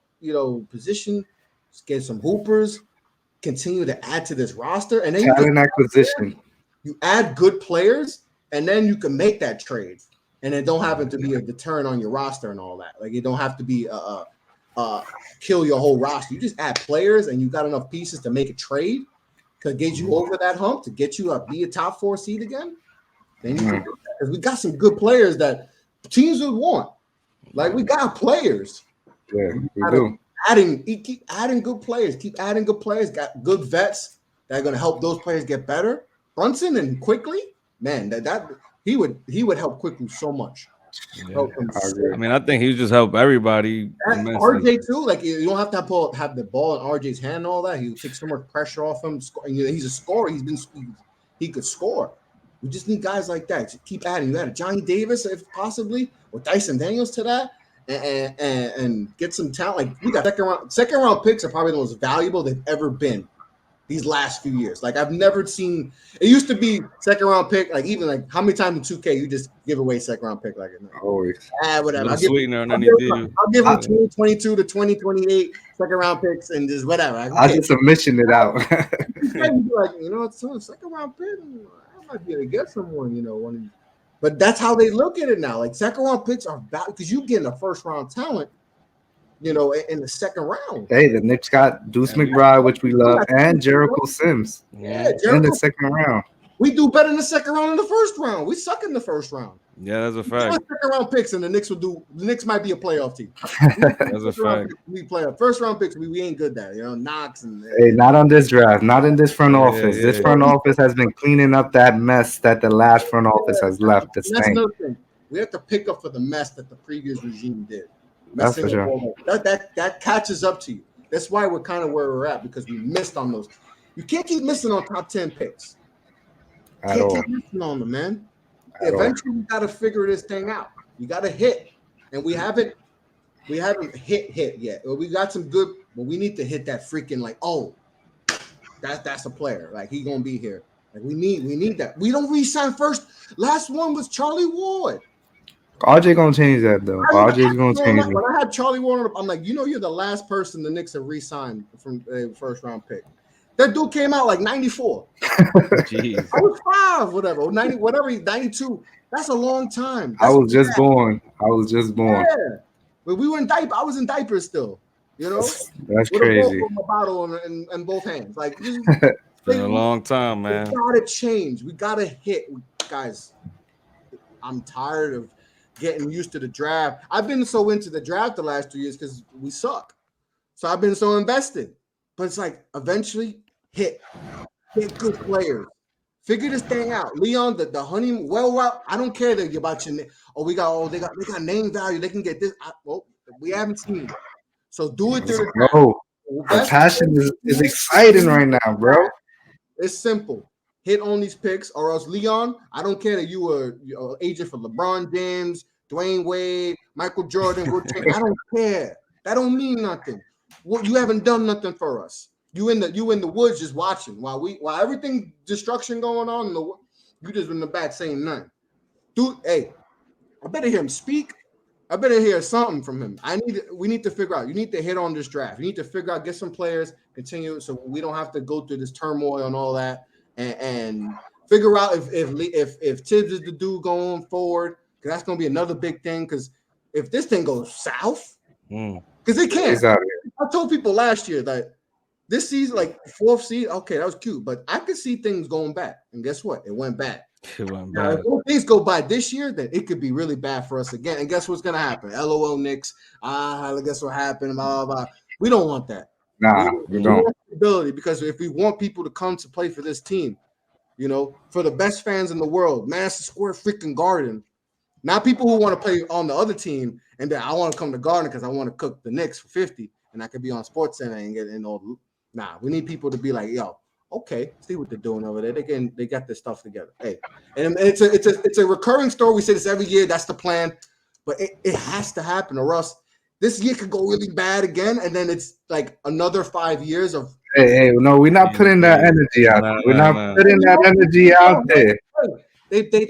position. Just get some hoopers. Continue to add to this roster, and then talent acquisition. You add good players, and then you can make that trade, and it don't happen to be a deterrent on your roster and all that. Like it don't have to be kill your whole roster. You just add players, and you got enough pieces to make a trade to get you over that hump, to get you be a top 4 seed again. Then you can, because we got some good players that teams would want. Like we got players. Yeah, we do. Keep adding good players. Keep adding good players. Got good vets that are going to help those players get better. Brunson and Quickly, man, that he would help Quickly so much. Yeah. I mean, I think he just help everybody. RJ too. Like you don't have to have the ball in RJ's hand and all that. He takes so much pressure off him. He's a scorer. He could score. We just need guys like that. Just keep adding. You add Johnny Davis, if possibly, or Dyson Daniels to that, and get some talent. Like we got second round picks are probably the most valuable they've ever been these last few years. Like I've never seen. It used to be second round pick. Like even like how many times in 2K you just give away second round pick like it? Always. Whatever. I'll give them 2022 to 2028 second round picks and just whatever. I'll just submission it out. Like it's a second round pick. I might be able to get someone. But that's how they look at it now. Like second round picks are bad because you get a first round talent. In the second round. Hey, the Knicks got Deuce McBride, which we love, and Jericho Sims. Yeah, in the second round. We do better in the second round than the first round. We suck in the first round. Yeah, that's a fact. Second round picks, and the Knicks will The Knicks might be a playoff team. That's a fact. We play first round picks. We ain't good at Knox and. Hey, not on this draft. Not in this front office. This front office has been cleaning up that mess that the last front office has left. That's another thing. We have to pick up for the mess that the previous regime did. That's for sure. That catches up to you. That's why we're kind of where we're at, because we missed on those. You can't keep missing on top 10 picks. Keep missing on them, man. Eventually, we got to figure this thing out. You got to hit, and we haven't hit yet. We got some good, but we need to hit that freaking that's a player. Like he gonna be here. Like we need that. We don't re-sign first. Last one was Charlie Ward. RJ gonna change that though. RJ's gonna change it. When I had Charlie Warner, I'm like, you're the last person the Knicks have re-signed from a first round pick. That dude came out like 94. Jeez. I was 5, whatever, 90, whatever, 92. That's a long time. I was just born. Yeah. But we were in diaper. I was in diapers still. That's with crazy. A bottle in both hands. Like it's been a long time, man. We gotta change. We gotta hit, guys. I'm tired of getting used to the draft. I've been so into the draft the last 2 years because we suck. So I've been so invested. But it's like eventually hit good players. Figure this thing out. Leon, the honey, I don't care that about your name. They got name value. They can get this. We haven't seen it. So do it through the draft. The passion is exciting right now, bro. It's simple. Hit on these picks, or else Leon, I don't care that you were an agent for LeBron James, Dwayne Wade, Michael Jordan. I don't care. That don't mean nothing. You haven't done nothing for us. You in the woods just watching while everything destruction going on. You just in the back saying nothing. Dude, hey, I better hear him speak. I better hear something from him. We need to figure out. You need to hit on this draft. You need to figure out, get some players, continue, so we don't have to go through this turmoil and all that, and figure out if Tibbs is the dude going forward, because that's going to be another big thing. Because if this thing goes south, because it can't. He's out here. I told people last year that this season, like fourth season, okay, that was cute, but I could see things going back. And guess what? It went back. Now, if things go by this year, then it could be really bad for us again. And guess what's going to happen? LOL, Knicks. Guess what happened? Blah, blah, blah. We don't want that. Nah, we don't. Want stability, because if we want people to come to play for this team, you know, for the best fans in the world, Madison Square freaking Garden, not people who want to play on the other team and then I want to come to Garden because I want to cook the Knicks for 50 and I could be on Sports Center and get in all. Nah, we need people to be like, yo, okay, see what they're doing over there. They got this stuff together. Hey, and it's a recurring story. We say this every year. That's the plan, but it has to happen, or else this year could go really bad again, and then it's like another 5 years of. Hey, no, we're not putting that energy out. We're not putting that energy out there. They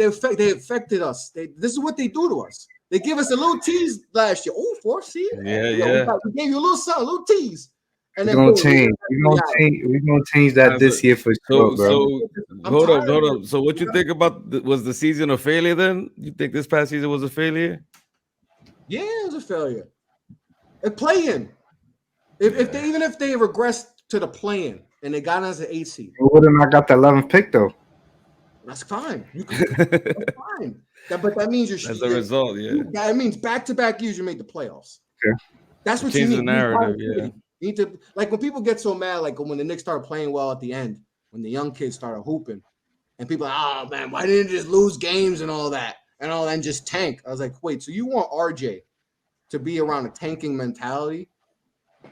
affected us. This is what they do to us. They give us a little tease last year. Oh, fourth seed. Yeah. We gave you a little something, a little tease. And we're gonna change. We're gonna change that this year for sure, bro. So hold up. So what you think about was the season a failure? Then you think this past season was a failure? Yeah, it was a failure. And play-in. If they regressed to the play-in and they got us an 8 seed, we would have not got the 11th pick though. That's fine. That's fine. But that means you're. As a result, yeah. That means back-to-back years you made the playoffs. Okay. That's what you need. The narrative, yeah. You need to, like, when people get so mad, like when the Knicks started playing well at the end, when the young kids started hooping, and people are like, oh man, why didn't you just lose games and all that and just tank? I was like, wait, so you want RJ to be around a tanking mentality?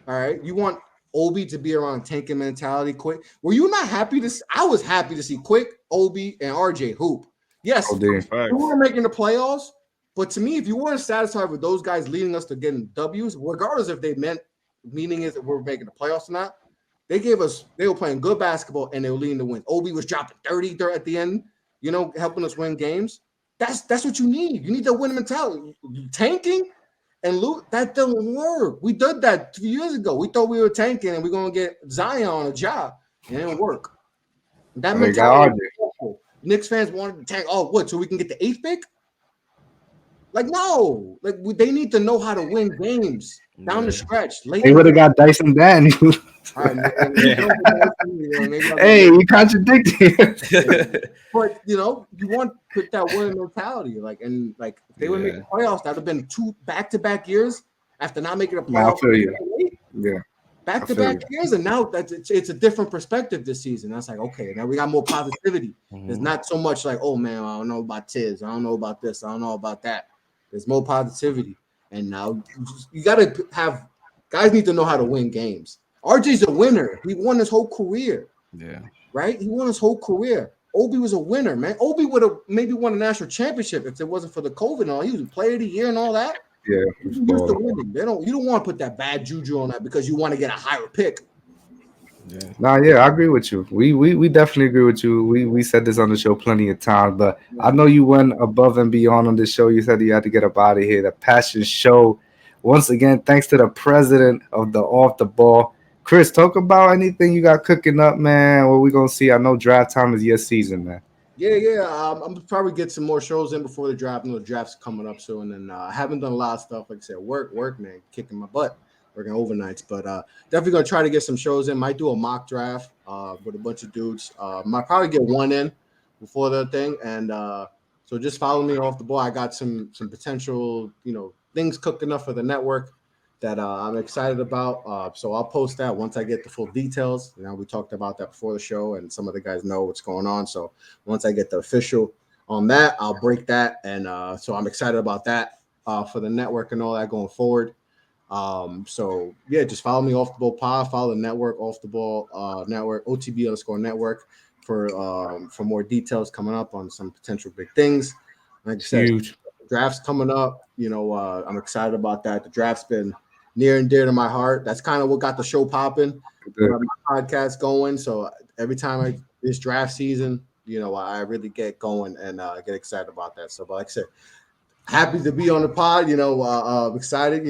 All right, you want Obi to be around a tanking mentality? Quick, were you not happy to? I was happy to see Quick, Obi, and RJ hoop. Yes, we were making the playoffs, but to me, if you weren't satisfied with those guys leading us to getting W's, regardless if they meaning is that we're making the playoffs or not, they were playing good basketball and they were leading the win. Obi was dropping 30 there at the end, you know, helping us win games. That's what you need. You need that winning mentality. Tanking and that doesn't work. We did that 2 years ago. We thought we were tanking and we're going to get Zion on a job. It didn't work. That mentality. Knicks fans wanted to tank. Oh, what? So we can get the 8th pick? Like, no. Like, they need to know how to win games down the stretch. They would have got Dyson Daniels. Hey, you contradicting. But you know, you want to put that winning mentality, like, and like if they would make the playoffs, that would have been 2 back-to-back years after not making a playoff. I feel you. Yeah. Back-to-back years, and now it's a different perspective this season. That's like, okay, now we got more positivity. There's not so much like, oh man, I don't know about Tiz, I don't know about this, I don't know about that. There's more positivity, and now you got to have guys need to know how to win games. RJ's a winner. He won his whole career. Yeah. Right? He won his whole career. Obi was a winner, man. Obi would have maybe won a national championship if it wasn't for the COVID and all. He was a player of the year and all that. Yeah. He used to winning. You don't want to put that bad juju on that because you want to get a higher pick. Yeah. I agree with you. We definitely agree with you. We said this on the show plenty of times, but I know you went above and beyond on this show. You said you had to get up out of here. The Passion Show. Once again, thanks to the president of the Off the Ball. Chris, talk about anything you got cooking up, man. What we gonna see? I know draft time is your season, man. Yeah. I'm gonna probably get some more shows in before the draft. The draft's coming up soon, and I haven't done a lot of stuff. Like I said, work, man, kicking my butt, working overnights. But definitely gonna try to get some shows in. Might do a mock draft with a bunch of dudes. Might probably get one in before the thing, and so just follow me Off the Ball. I got some potential, things cooking up for the network that I'm excited about. So I'll post that once I get the full details. We talked about that before the show, and some of the guys know what's going on. So once I get the official on that, I'll break that. And so I'm excited about that for the network and all that going forward. So yeah, just follow me Off the Ball Pod, follow the network Off the Ball network, OTB_network for more details coming up on some potential big things. Like I said, huge drafts coming up. I'm excited about that. The draft's been near and dear to my heart. That's kind of what got the show popping, my podcast going. So every time this draft season, I really get going and get excited about that. So, but like I said, happy to be on the pod. Excited.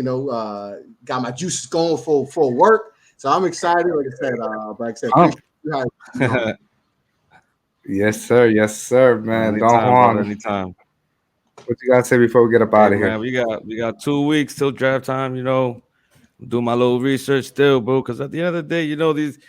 Got my juices going for work, so I'm excited. Like I said, Oh, appreciate you guys being on. yes, sir, man. Don Anytime, brother. Juan, Anytime. what you gotta say before we get up Hey out of here? man, we got 2 weeks till draft time. Do my little research still, bro. Because at the end of the day, these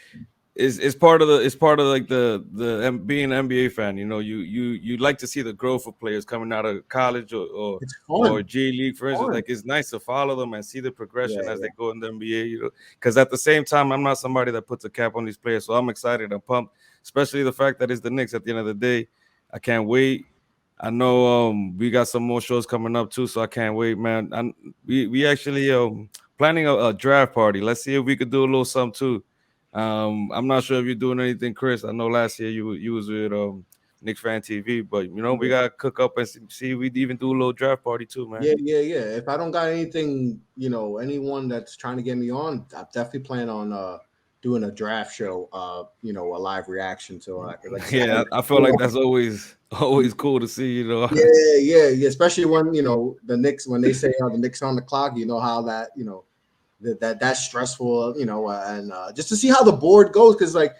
it's part of like being an NBA fan. You like to see the growth of players coming out of college It's or fun. G League, for instance. Fun. Like it's nice to follow them and see the progression Yeah, as yeah. they go in the NBA. Because at the same time, I'm not somebody that puts a cap on these players, so I'm excited and pumped, especially the fact that it's the Knicks. At the end of the day, I can't wait. I know we got some more shows coming up too, so I can't wait, man. And we actually planning a draft party. Let's see if we could do a little something too. I'm not sure if you're doing anything, Chris. I know last year you was with Knicks Fan TV, but we Yeah. gotta cook up and see if we even do a little draft party too, man. Yeah. If I don't got anything, anyone that's trying to get me on, I definitely plan on doing a draft show, a live reaction to like I said, Yeah, I feel like that's always cool to see. yeah. Especially when the Knicks when they say the Knicks on the clock, you know how that that's stressful, and just to see how the board goes because like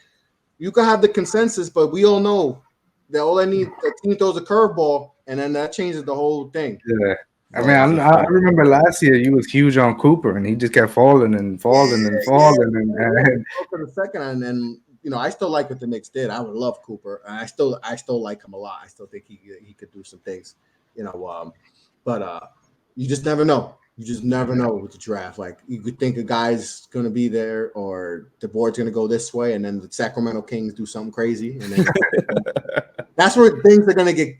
you can have the consensus, but we all know that all I need the team throws a curveball and then that changes the whole thing. Yeah. I So mean, I remember last year you was huge on Cooper, and he just kept falling and falling and falling, and for the second, and then I still like what the Knicks did. I would love Cooper, and I still like him a lot. I still think he could do some things, but you just never know. You just never know with the draft. Like you could think a guy's gonna be there, or the board's gonna go this way, and then the Sacramento Kings do something crazy, and then that's where things are gonna get.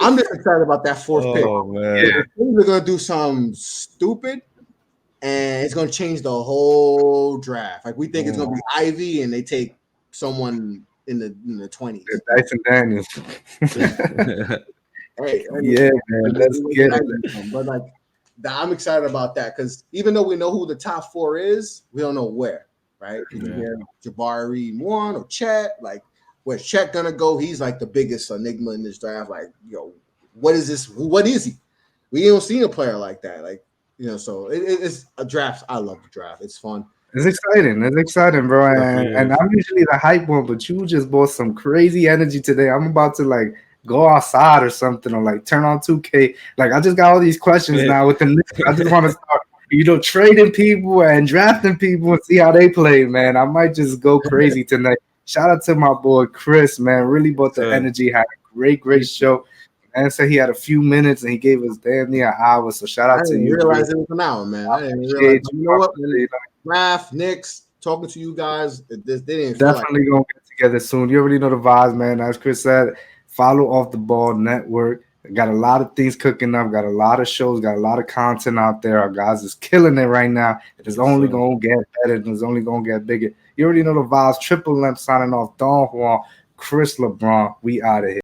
I'm just excited about that fourth pick. Oh man, The Kings are gonna do something stupid, and it's gonna change the whole draft. Like we think it's gonna be Ivy, and they take someone in the 20s. Dyson Daniels. Hey, Yeah, man, let's get it. but like I'm excited about that because even though we know who the top four is, we don't know where. Right? You hear Jabari Juan or Chet. Like, where's Chet gonna go? He's like the biggest enigma in this draft. Like, what is this? What is he? We ain't seen a player like that. Like, so it's a draft. I love the draft. It's fun. It's exciting. It's exciting, bro. Definitely And is. I'm usually the hype one, but you just brought some crazy energy today. I'm about to like go outside or something, or like turn on 2K. Like I just got all these questions now with the Knicks. I just want to start, trading people and drafting people and see how they play, man. I might just go crazy tonight. Shout out to my boy Chris, man. Really brought the energy. Had a great show. And said he had a few minutes and he gave us damn near an hour. So shout out to you. I didn't realize it was an hour, man. I didn't realize. You know what? Draft, Knicks, talking to you guys. They didn't definitely gonna get together soon. You already know the vibes, man. As Chris said, follow Off the Ball Network. Got a lot of things cooking up. Got a lot of shows. Got a lot of content out there. Our guys is killing it right now. It is only gonna get better. It's only gonna get bigger. You already know the vibes. Triple M signing off. Don Juan, Chris LeBron. We out of here.